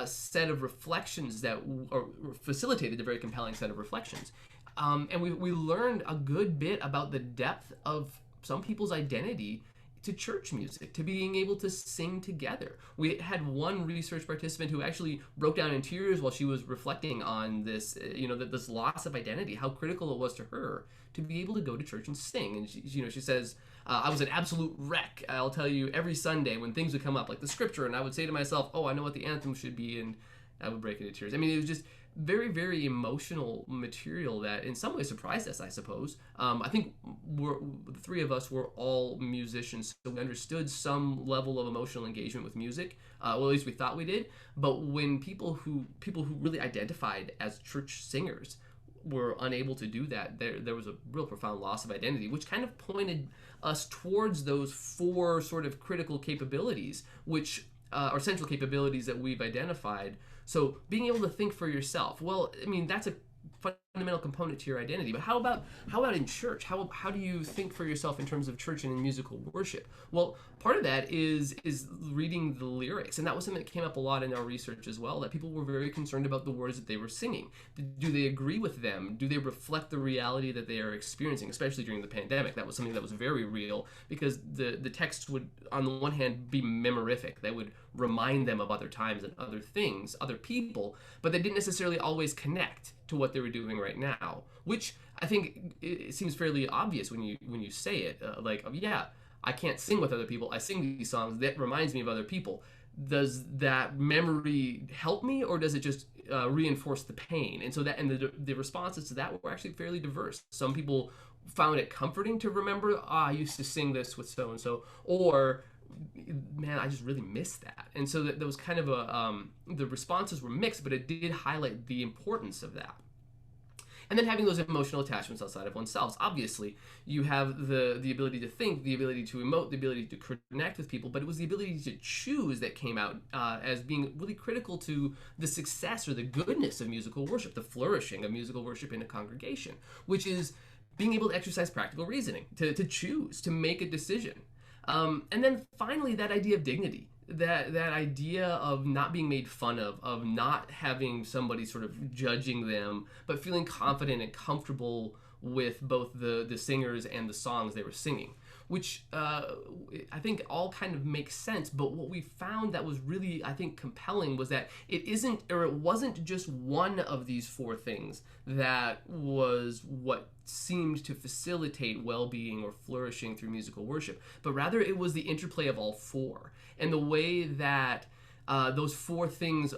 set of reflections or facilitated a very compelling set of reflections. And we learned a good bit about the depth of some people's identity to church music, to being able to sing together. We had one research participant who actually broke down in tears while she was reflecting on this, this loss of identity, how critical it was to her to be able to go to church and sing. And she says, I was an absolute wreck. I'll tell you, every Sunday when things would come up, like the scripture, and I would say to myself, oh, I know what the anthem should be, and I would break into tears. I mean, it was just very, very emotional material that in some ways surprised us, I suppose. I think the 3 of us were all musicians, so we understood some level of emotional engagement with music. Well, at least we thought we did. But when people who really identified as church singers were unable to do that, there was a real profound loss of identity, which kind of pointed us towards those 4 sort of critical capabilities, which are central capabilities that we've identified. So being able to think for yourself, well, I mean, that's a fundamental component to your identity. But how about in church? How do you think for yourself in terms of church and in musical worship? Well, part of that is reading the lyrics, and that was something that came up a lot in our research as well, that people were very concerned about the words that they were singing. Do they agree with them? Do they reflect the reality that they are experiencing, especially during the pandemic? That was something that was very real, because the text would, on the one hand, be memorific. They would remind them of other times and other things, other people, but they didn't necessarily always connect to what they were doing right now, which I think it seems fairly obvious when you say it. Yeah, I can't sing with other people. I sing these songs. That reminds me of other people. Does that memory help me, or does it just reinforce the pain? And so the responses to that were actually fairly diverse. Some people found it comforting to remember, I used to sing this with so-and-so, or man, I just really miss that. And so there was kind of the responses were mixed, but it did highlight the importance of that. And then having those emotional attachments outside of oneself. Obviously, you have the ability to think, the ability to emote, the ability to connect with people, but it was the ability to choose that came out as being really critical to the success or the goodness of musical worship, the flourishing of musical worship in a congregation, which is being able to exercise practical reasoning, to choose, to make a decision. And then finally, that idea of dignity, that idea of not being made fun of not having somebody sort of judging them, but feeling confident and comfortable with both the singers and the songs they were singing, which I think all kind of makes sense. But what we found that was really, I think, compelling was that it wasn't just one of these 4 things that was what seemed to facilitate well-being or flourishing through musical worship, but rather it was the interplay of all 4, and the way that those 4 things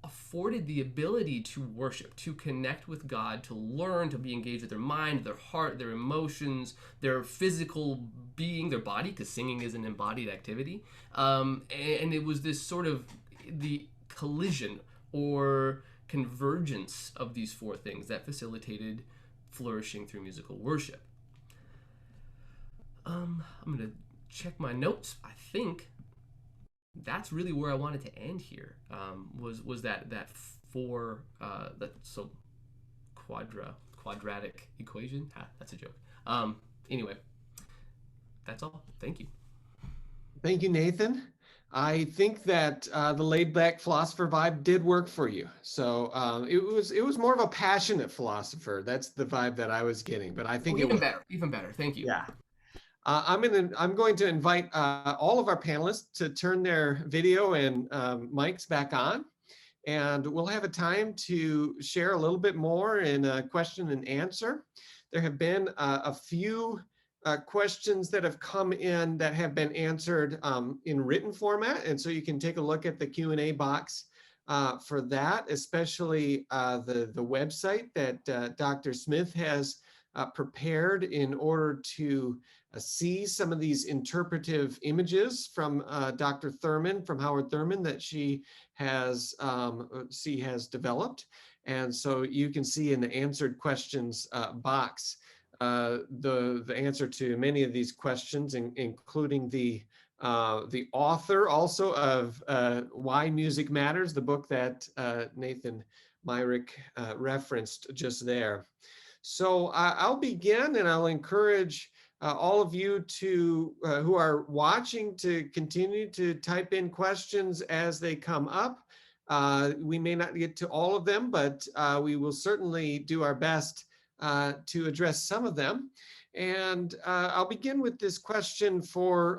afforded the ability to worship, to connect with God, to learn, to be engaged with their mind, their heart, their emotions, their physical being, their body, because singing is an embodied activity. And it was this sort of the collision or convergence of these four things that facilitated flourishing through musical worship. I'm going to check my notes. I think that's really where I wanted to end here. Was that four so quadratic equation? That's a joke. Anyway, that's all. Thank you. Thank you, Nathan. I think that the laid-back philosopher vibe did work for you. So it was more of a passionate philosopher. That's the vibe that I was getting. But I think even better. Thank you. Yeah. I'm going to invite all of our panelists to turn their video and mics back on, and we'll have a time to share a little bit more in a question and answer. There have been a few questions that have come in that have been answered in written format, and so you can take a look at the Q&A box for that, especially the website that Dr. Smith has prepared in order to see some of these interpretive images from Dr. Thurman, from Howard Thurman, that she has developed. And so you can see in the answered questions box the answer to many of these questions, including the author also of Why Music Matters, the book that Nathan Myrick referenced just there. So I'll begin, and I'll encourage all of you to who are watching to continue to type in questions as they come up. We may not get to all of them, but we will certainly do our best to address some of them. And I'll begin with this question for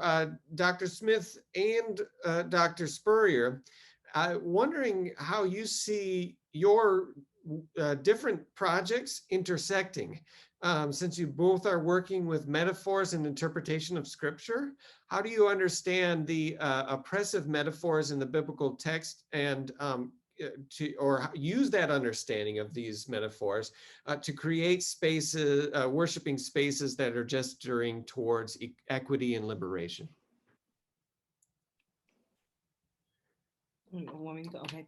Dr. Smith and Dr. Spurrier, wondering how you see your different projects intersecting. Since you both are working with metaphors and interpretation of scripture, how do you understand the oppressive metaphors in the biblical text and or use that understanding of these metaphors to create spaces, worshiping spaces that are gesturing towards equity and liberation? Okay.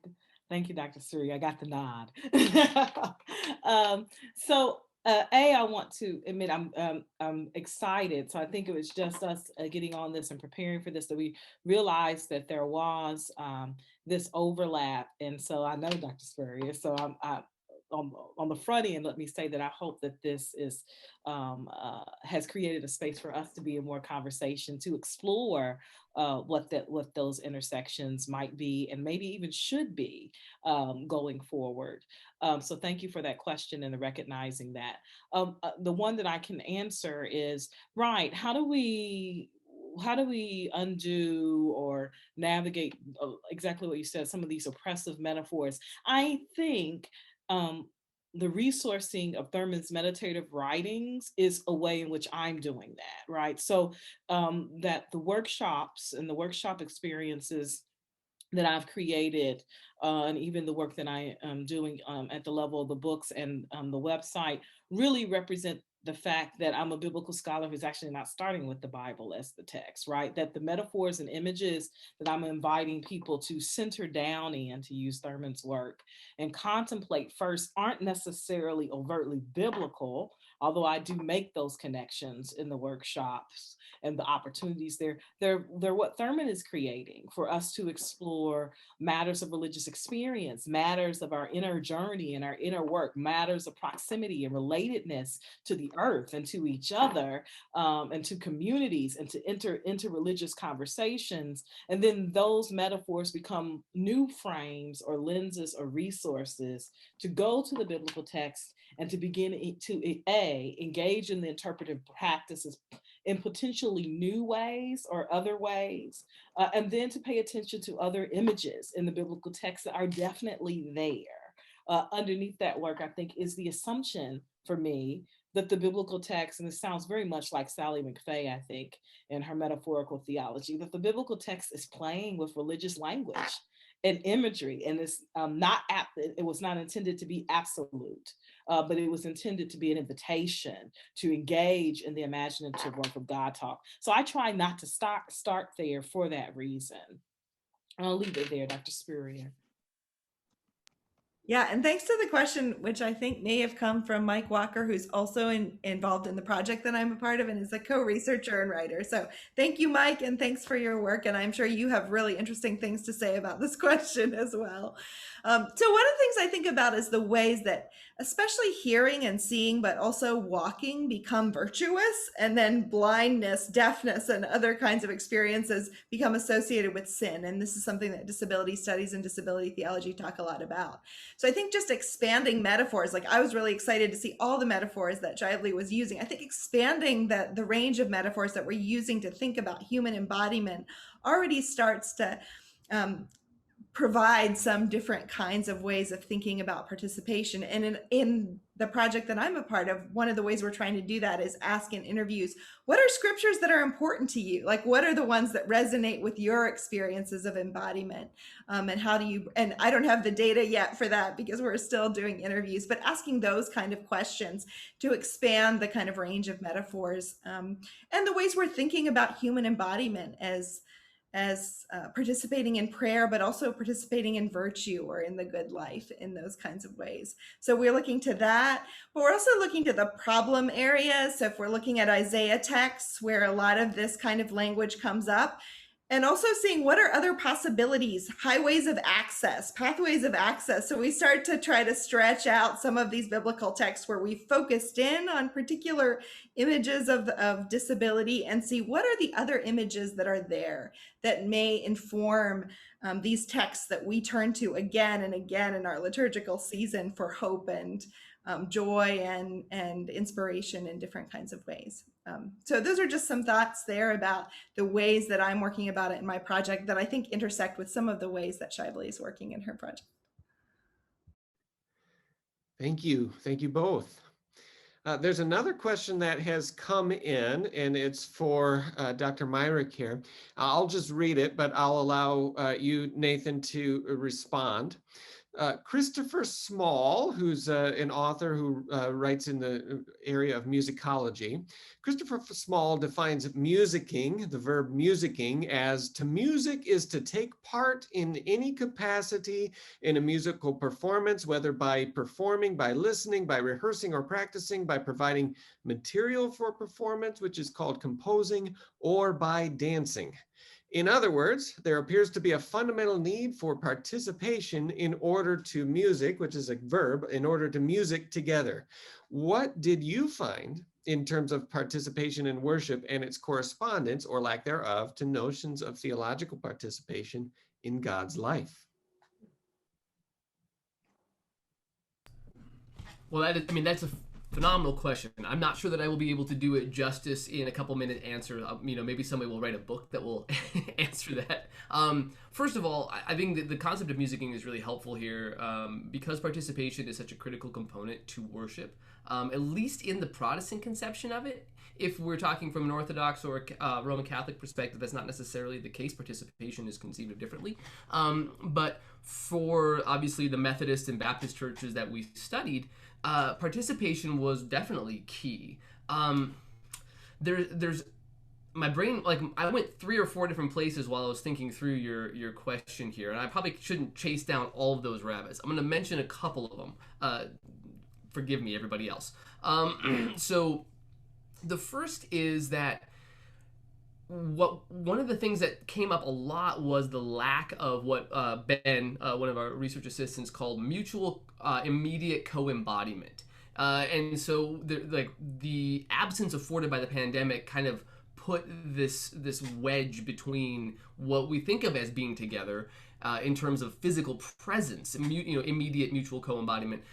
Thank you, Dr. Suri. I got the nod. I want to admit I'm excited. So I think it was just us getting on this and preparing for this that we realized that there was this overlap. And so I know Dr. Spurrier. So on the front end, let me say that I hope that this is has created a space for us to be in more conversation, to explore what those intersections might be, and maybe even should be going forward. So thank you for that question and the recognizing that. The one that I can answer is, right, how do we undo or navigate exactly what you said, some of these oppressive metaphors? I think the resourcing of Thurman's meditative writings is a way in which I'm doing that, right? So that the workshops and the workshop experiences that I've created, and even the work that I am doing at the level of the books and the website, really represent the fact that I'm a biblical scholar who's actually not starting with the Bible as the text, right? That the metaphors and images that I'm inviting people to center down in, to use Thurman's work, and contemplate first aren't necessarily overtly biblical, although I do make those connections in the workshops and the opportunities there. They're what Thurman is creating for us to explore matters of religious experience, matters of our inner journey and our inner work, matters of proximity and relatedness to the earth and to each other, and to communities, and to enter into religious conversations. And then those metaphors become new frames or lenses or resources to go to the biblical text and to begin to engage in the interpretive practices in potentially new ways or other ways, and then to pay attention to other images in the biblical text that are definitely there. Underneath that work, I think, is the assumption for me that the biblical text, and this sounds very much like Sally McFay, I think, in her metaphorical theology, that the biblical text is playing with religious language and imagery, and it's it was not intended to be absolute, but it was intended to be an invitation to engage in the imaginative work of God talk. So I try not to start there for that reason. I'll leave it there, Dr. Spurrier. Yeah, and thanks to the question, which I think may have come from Mike Walker, who's also involved in the project that I'm a part of and is a co-researcher and writer. So thank you, Mike, and thanks for your work. And I'm sure you have really interesting things to say about this question as well. So one of the things I think about is the ways that especially hearing and seeing, but also walking, become virtuous, and then blindness, deafness, and other kinds of experiences become associated with sin. And this is something that disability studies and disability theology talk a lot about. So I think just expanding metaphors, like I was really excited to see all the metaphors that Shively was using. I think expanding the range of metaphors that we're using to think about human embodiment already starts to provide some different kinds of ways of thinking about participation. And in the project that I'm a part of, one of the ways we're trying to do that is ask in interviews, what are scriptures that are important to you? Like, what are the ones that resonate with your experiences of embodiment? And how do you, and I don't have the data yet for that because we're still doing interviews, but asking those kind of questions to expand the kind of range of metaphors and the ways we're thinking about human embodiment as participating in prayer, but also participating in virtue or in the good life in those kinds of ways. So we're looking to that, but we're also looking to the problem areas. So if we're looking at Isaiah texts where a lot of this kind of language comes up, and also seeing what are other possibilities, highways of access, pathways of access. So we start to try to stretch out some of these biblical texts where we focused in on particular images of disability and see what are the other images that are there that may inform these texts that we turn to again and again in our liturgical season for hope and joy and inspiration in different kinds of ways. So those are just some thoughts there about the ways that I'm working about it in my project that I think intersect with some of the ways that Shively is working in her project. Thank you. Thank you both. There's another question that has come in, and it's for Dr. Myrick here. I'll just read it, but I'll allow you, Nathan, to respond. Christopher Small, who's an author who writes in the area of musicology. Christopher Small defines musicking, the verb musicking, as to music is to take part in any capacity in a musical performance, whether by performing, by listening, by rehearsing or practicing, by providing material for performance, which is called composing, or by dancing. In other words, there appears to be a fundamental need for participation in order to music, which is a verb, in order to music together. What did you find in terms of participation in worship and its correspondence, or lack thereof, to notions of theological participation in God's life? Well, that's a phenomenal question. I'm not sure that I will be able to do it justice in a couple-minute answer. Maybe somebody will write a book that will answer that. First of all, I think that the concept of musicking is really helpful here because participation is such a critical component to worship, at least in the Protestant conception of it. If we're talking from an Orthodox or Roman Catholic perspective, that's not necessarily the case. Participation is conceived of differently. But for obviously the Methodist and Baptist churches that we studied, participation was definitely key. There's my brain, like I went 3 or 4 different places while I was thinking through your question here, and I probably shouldn't chase down all of those rabbits. I'm going to mention a couple of them. Forgive me, everybody else. So the first is that one of the things that came up a lot was the lack of what Ben, one of our research assistants, called mutual immediate co-embodiment. And so the absence afforded by the pandemic kind of put this wedge between what we think of as being together in terms of physical presence, immediate mutual co-embodiment,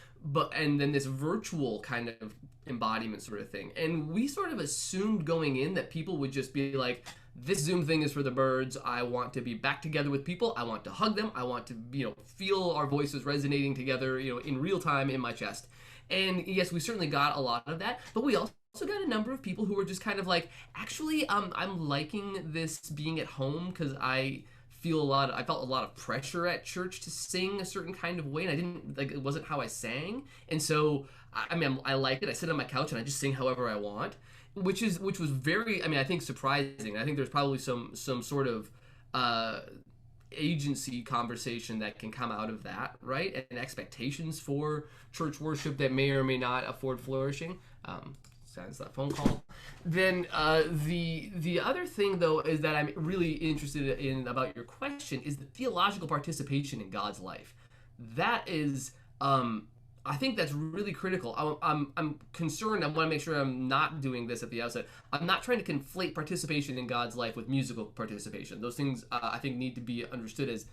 and then this virtual kind of embodiment sort of thing. And we sort of assumed going in that people would just be like, this Zoom thing is for the birds. I want to be back together with people. I want to hug them. I want to, feel our voices resonating together, in real time in my chest. And yes, we certainly got a lot of that, but we also got a number of people who were just kind of like, actually, I'm liking this being at home because I I felt a lot of pressure at church to sing a certain kind of way, and I didn't like, it wasn't how I sang. And so I mean, I like it. I sit on my couch and I just sing however I want, which was very, I mean, I think surprising. I think there's probably some sort of agency conversation that can come out of that, right? And expectations for church worship that may or may not afford flourishing. Sounds that phone call. Then the other thing, though, is that I'm really interested in about your question is the theological participation in God's life. That is, I think that's really critical. I'm concerned. I want to make sure I'm not doing this at the outset. I'm not trying to conflate participation in God's life with musical participation. Those things I think need to be understood as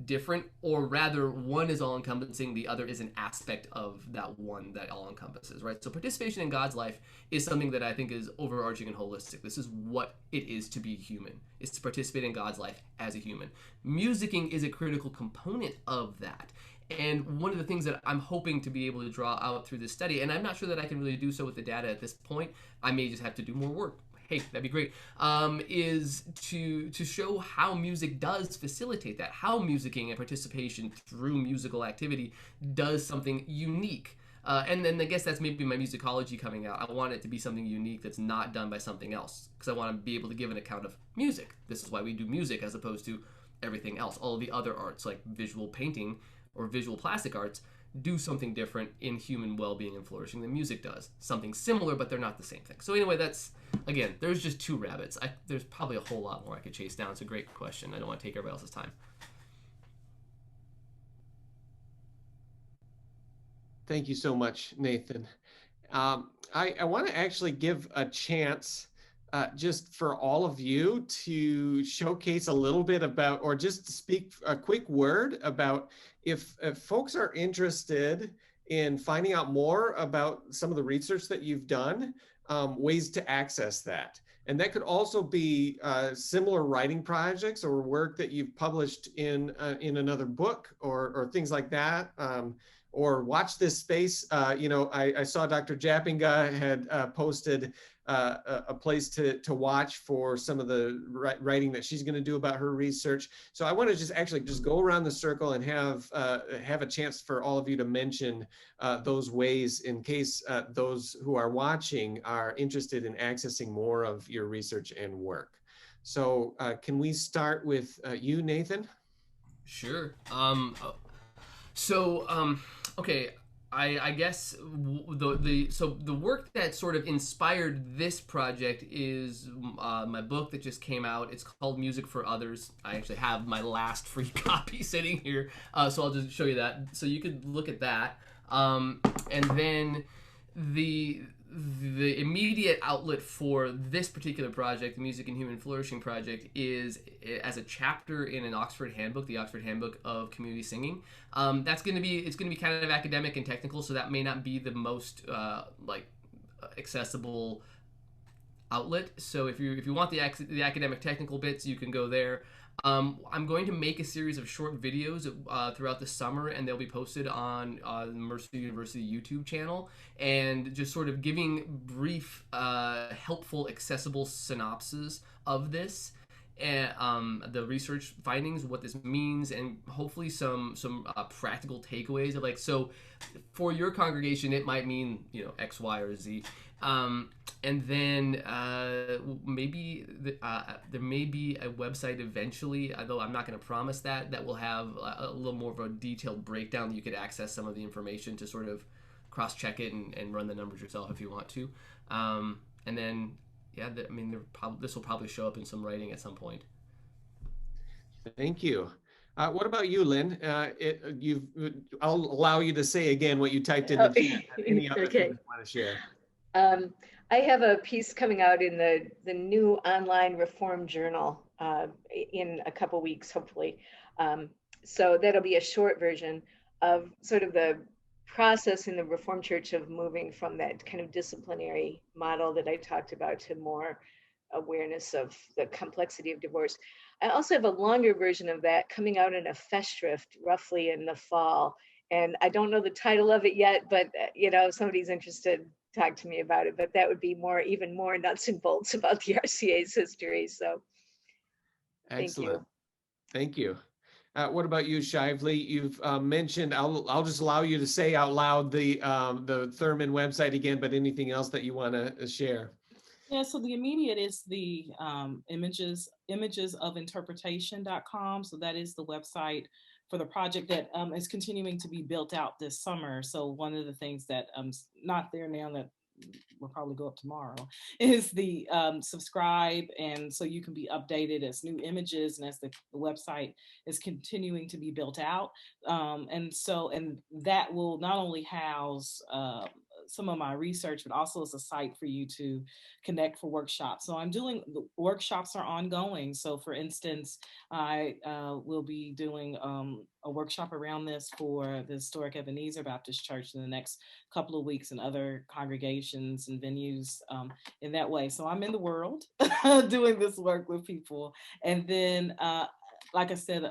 different, or rather one is all encompassing, the other is an aspect of that one that all encompasses, right? So participation in God's life is something that I think is overarching and holistic. This is what it is to be human, is to participate in God's life as a human. Musicking is a critical component of that. And one of the things that I'm hoping to be able to draw out through this study, and I'm not sure that I can really do so with the data at this point, I may just have to do more work. Hey, that'd be great, is to show how music does facilitate that, how musicking and participation through musical activity does something unique. And then I guess that's maybe my musicology coming out. I want it to be something unique that's not done by something else, because I want to be able to give an account of music. This is why we do music as opposed to everything else. All of the other arts, like visual painting or visual plastic arts, do something different in human well-being and flourishing than music does. Something similar, but they're not the same thing. So anyway, that's, again, there's just two rabbits. There's probably a whole lot more I could chase down. It's a great question. I don't want to take everybody else's time. Thank you so much, Nathan. I want to actually give a chance just for all of you to showcase a little bit about, or just to speak a quick word about if folks are interested in finding out more about some of the research that you've done, ways to access that. And that could also be similar writing projects or work that you've published in another book or things like that. Or watch this space. I saw Dr. Jabinga had posted a place to watch for some of the writing that she's going to do about her research. So I want to just go around the circle and have a chance for all of you to mention those ways in case those who are watching are interested in accessing more of your research and work. So can we start with you, Nathan? Sure. Okay, I guess the work that sort of inspired this project is my book that just came out. It's called Music for Others. I actually have my last free copy sitting here, so I'll just show you that. So you could look at that, and then the immediate outlet for this particular project, the Music and Human Flourishing Project, is as a chapter in an Oxford handbook, the Oxford Handbook of Community Singing. It's going to be kind of academic and technical, so that may not be the most accessible outlet. So if you want the academic technical bits, you can go there. I'm going to make a series of short videos throughout the summer, and they'll be posted on the Mercer University YouTube channel, and just sort of giving brief, helpful, accessible synopses of this, and the research findings, what this means, and hopefully some practical takeaways of, like, so for your congregation it might mean X, Y, or Z. And then maybe there may be a website eventually, although I'm not going to promise that will have a little more of a detailed breakdown that you could access some of the information to sort of cross-check it and run the numbers yourself if you want to. And then, this will probably show up in some writing at some point. Thank you. What about you, Lynne? I'll allow you to say again what you typed in the chat. Any other things you want to share? I have a piece coming out in the new online Reform Journal in a couple weeks, hopefully. So that'll be a short version of sort of the process in the Reformed Church of moving from that kind of disciplinary model that I talked about to more awareness of the complexity of divorce. I also have a longer version of that coming out in a festschrift roughly in the fall. And I don't know the title of it yet, but if somebody's interested, talk to me about it. But that would be even more nuts and bolts about the RCA's history. So excellent. Thank you. What about you, Shively? You've mentioned, I'll just allow you to say out loud the Thurman website again, but anything else that you want to share? Yeah, so the immediate is the imagesofinterpretation.com. So that is the website for the project that is continuing to be built out this summer. So one of the things that not there now that will probably go up tomorrow is the subscribe, and so you can be updated as new images and as the website is continuing to be built out. And that will not only house some of my research, but also as a site for you to connect for workshops. So the workshops are ongoing. So for instance, I will be doing a workshop around this for the historic Ebenezer Baptist Church in the next couple of weeks, and other congregations and venues in that way. So I'm in the world doing this work with people. And then, like I said,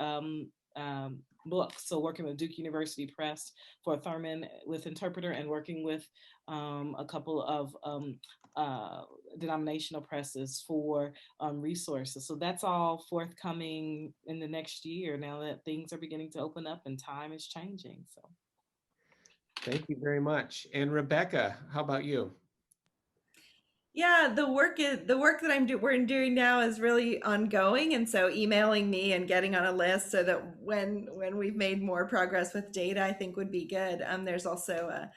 books. So working with Duke University Press for Thurman with Interpreter, and working with a couple of denominational presses for resources. So that's all forthcoming in the next year now that things are beginning to open up and time is changing. So Thank you very much. And Rebecca, how about you? Yeah, the work that we're doing now is really ongoing, and so emailing me and getting on a list so that when we've made more progress with data, I think would be good. There's also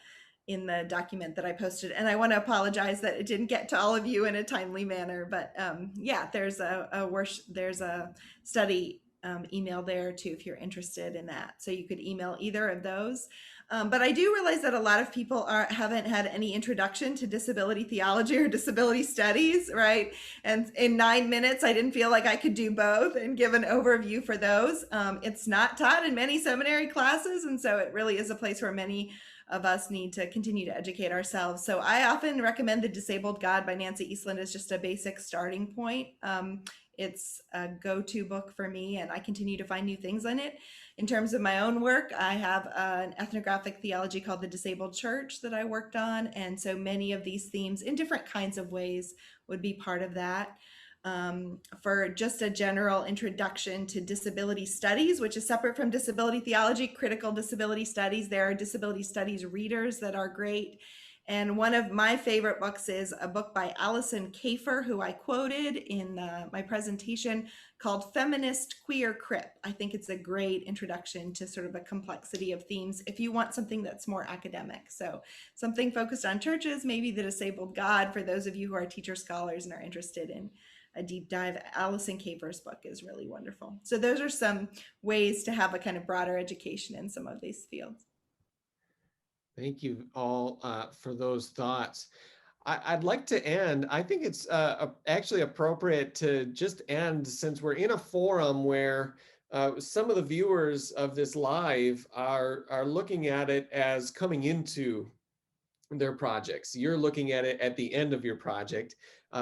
in the document that I posted, and I want to apologize that it didn't get to all of you in a timely manner, but yeah, there's a study email there too if you're interested in that. So you could email either of those. But I do realize that a lot of people haven't had any introduction to disability theology or disability studies, right? And in 9 minutes, I didn't feel like I could do both and give an overview for those. It's not taught in many seminary classes, and so it really is a place where many of us need to continue to educate ourselves. So I often recommend The Disabled God by Nancy Eastland as just a basic starting point. It's a go-to book for me, and I continue to find new things in it. In terms of my own work, I have an ethnographic theology called The Disabled Church that I worked on, and so many of these themes in different kinds of ways would be part of that. For just a general introduction to disability studies, which is separate from disability theology, critical disability studies, there are disability studies readers that are great. And one of my favorite books is a book by Allison Kafer, who I quoted in my presentation, called Feminist Queer Crip. I think it's a great introduction to sort of a complexity of themes if you want something that's more academic. So something focused on churches, maybe The Disabled God, for those of you who are teacher scholars and are interested in a deep dive. Allison Kafer's book is really wonderful. So those are some ways to have a kind of broader education in some of these fields. Thank you all for those thoughts. I'd like to end. I think it's actually appropriate to just end, since we're in a forum where some of the viewers of this live are looking at it as coming into their projects. You're looking at it at the end of your project.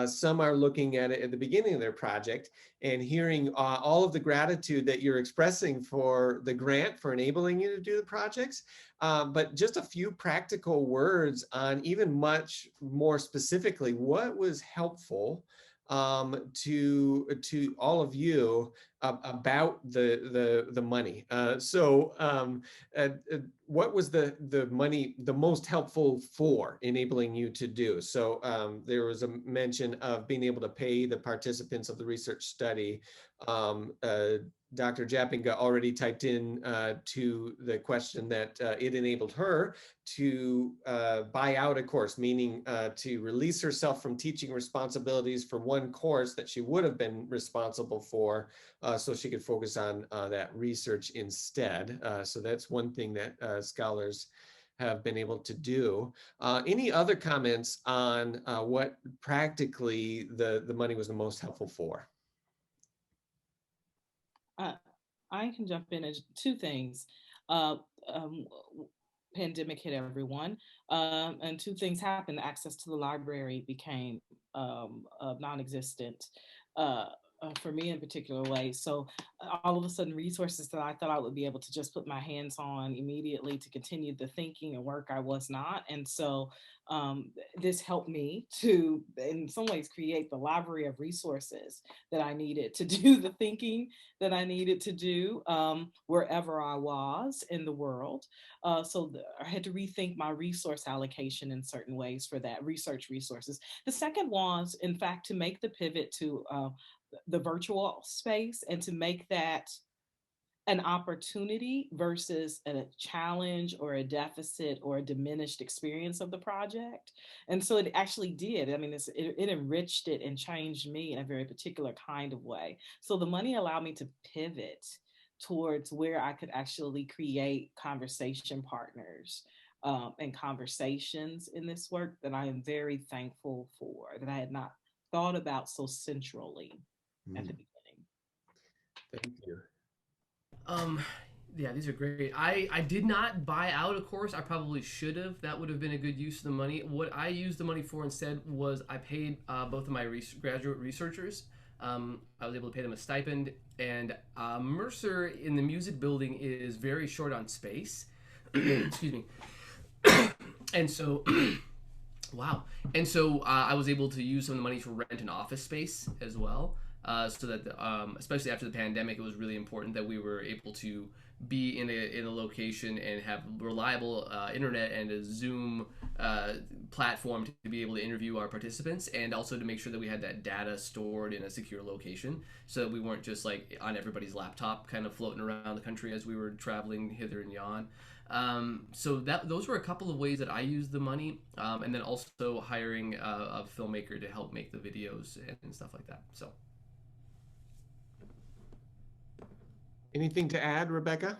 Some are looking at it at the beginning of their project, and hearing all of the gratitude that you're expressing for the grant for enabling you to do the projects. But just a few practical words on, even much more specifically, what was helpful to all of you about the money. What was the money the most helpful for enabling you to do? So there was a mention of being able to pay the participants of the research study. Dr. Jabinga already typed in to the question that it enabled her to buy out a course, meaning to release herself from teaching responsibilities for one course that she would have been responsible for, so she could focus on that research instead. So that's one thing that scholars have been able to do. Any other comments on what practically the money was the most helpful for? I can jump in as two things. Pandemic hit everyone, and two things happened. Access to the library became non-existent. for me in particular ways. So all of a sudden, resources that I thought I would be able to just put my hands on immediately to continue the thinking and work, I was not. And so this helped me to, in some ways, create the library of resources that I needed to do the thinking that I needed to do wherever I was in the world. I had to rethink my resource allocation in certain ways for that, research resources. The second was, in fact, to make the pivot to the virtual space and to make that an opportunity versus a challenge or a deficit or a diminished experience of the project. And so it actually did. I mean, it enriched it and changed me in a very particular kind of way. So the money allowed me to pivot towards where I could actually create conversation partners and conversations in this work that I am very thankful for, that I had not thought about so centrally at the beginning. Thank you. Yeah, these are great. I did not buy out a course. I probably should have. That would have been a good use of the money. What I used the money for instead was I paid both of my graduate researchers. I was able to pay them a stipend. And Mercer in the music building is very short on space. Excuse me. And so, wow. And so I was able to use some of the money to rent an office space as well. So that, especially after the pandemic, it was really important that we were able to be in a location and have reliable internet and a Zoom platform to be able to interview our participants, and also to make sure that we had that data stored in a secure location, so that we weren't just like on everybody's laptop, kind of floating around the country as we were traveling hither and yon. So those were a couple of ways that I used the money, and then also hiring a filmmaker to help make the videos and stuff like that. So. Anything to add, Rebecca?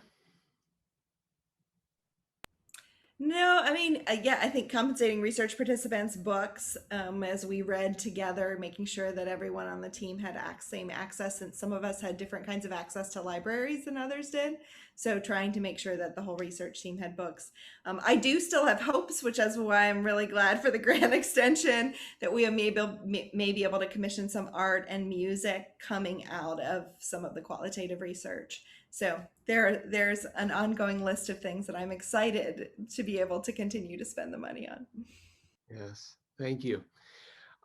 No, I mean, yeah, I think compensating research participants' books as we read together, making sure that everyone on the team had same access, and some of us had different kinds of access to libraries than others did. So trying to make sure that the whole research team had books. I do still have hopes, which is why I'm really glad for the grant extension, that we may be able to commission some art and music coming out of some of the qualitative research. So there's an ongoing list of things that I'm excited to be able to continue to spend the money on. Yes, thank you.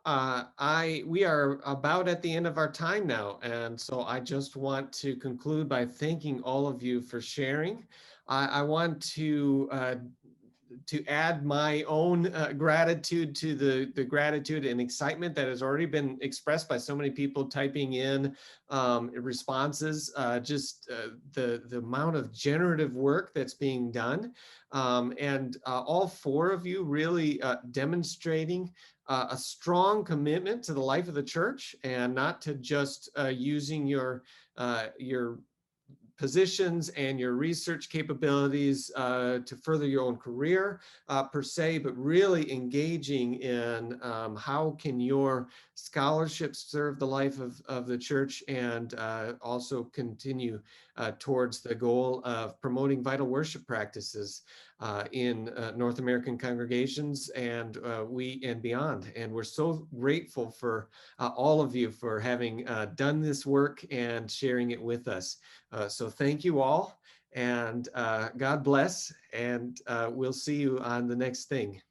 We are about at the end of our time now, and so I just want to conclude by thanking all of you for sharing. I want to add my own gratitude to the gratitude and excitement that has already been expressed by so many people typing in responses, the amount of generative work that's being done, and all four of you really demonstrating a strong commitment to the life of the church, and not to just using your positions and your research capabilities to further your own career per se, but really engaging in how can your scholarship serve the life of the church, and also continue towards the goal of promoting vital worship practices in North American congregations and beyond. And we're so grateful for all of you for having done this work and sharing it with us. So thank you all, and God bless, and we'll see you on the next thing.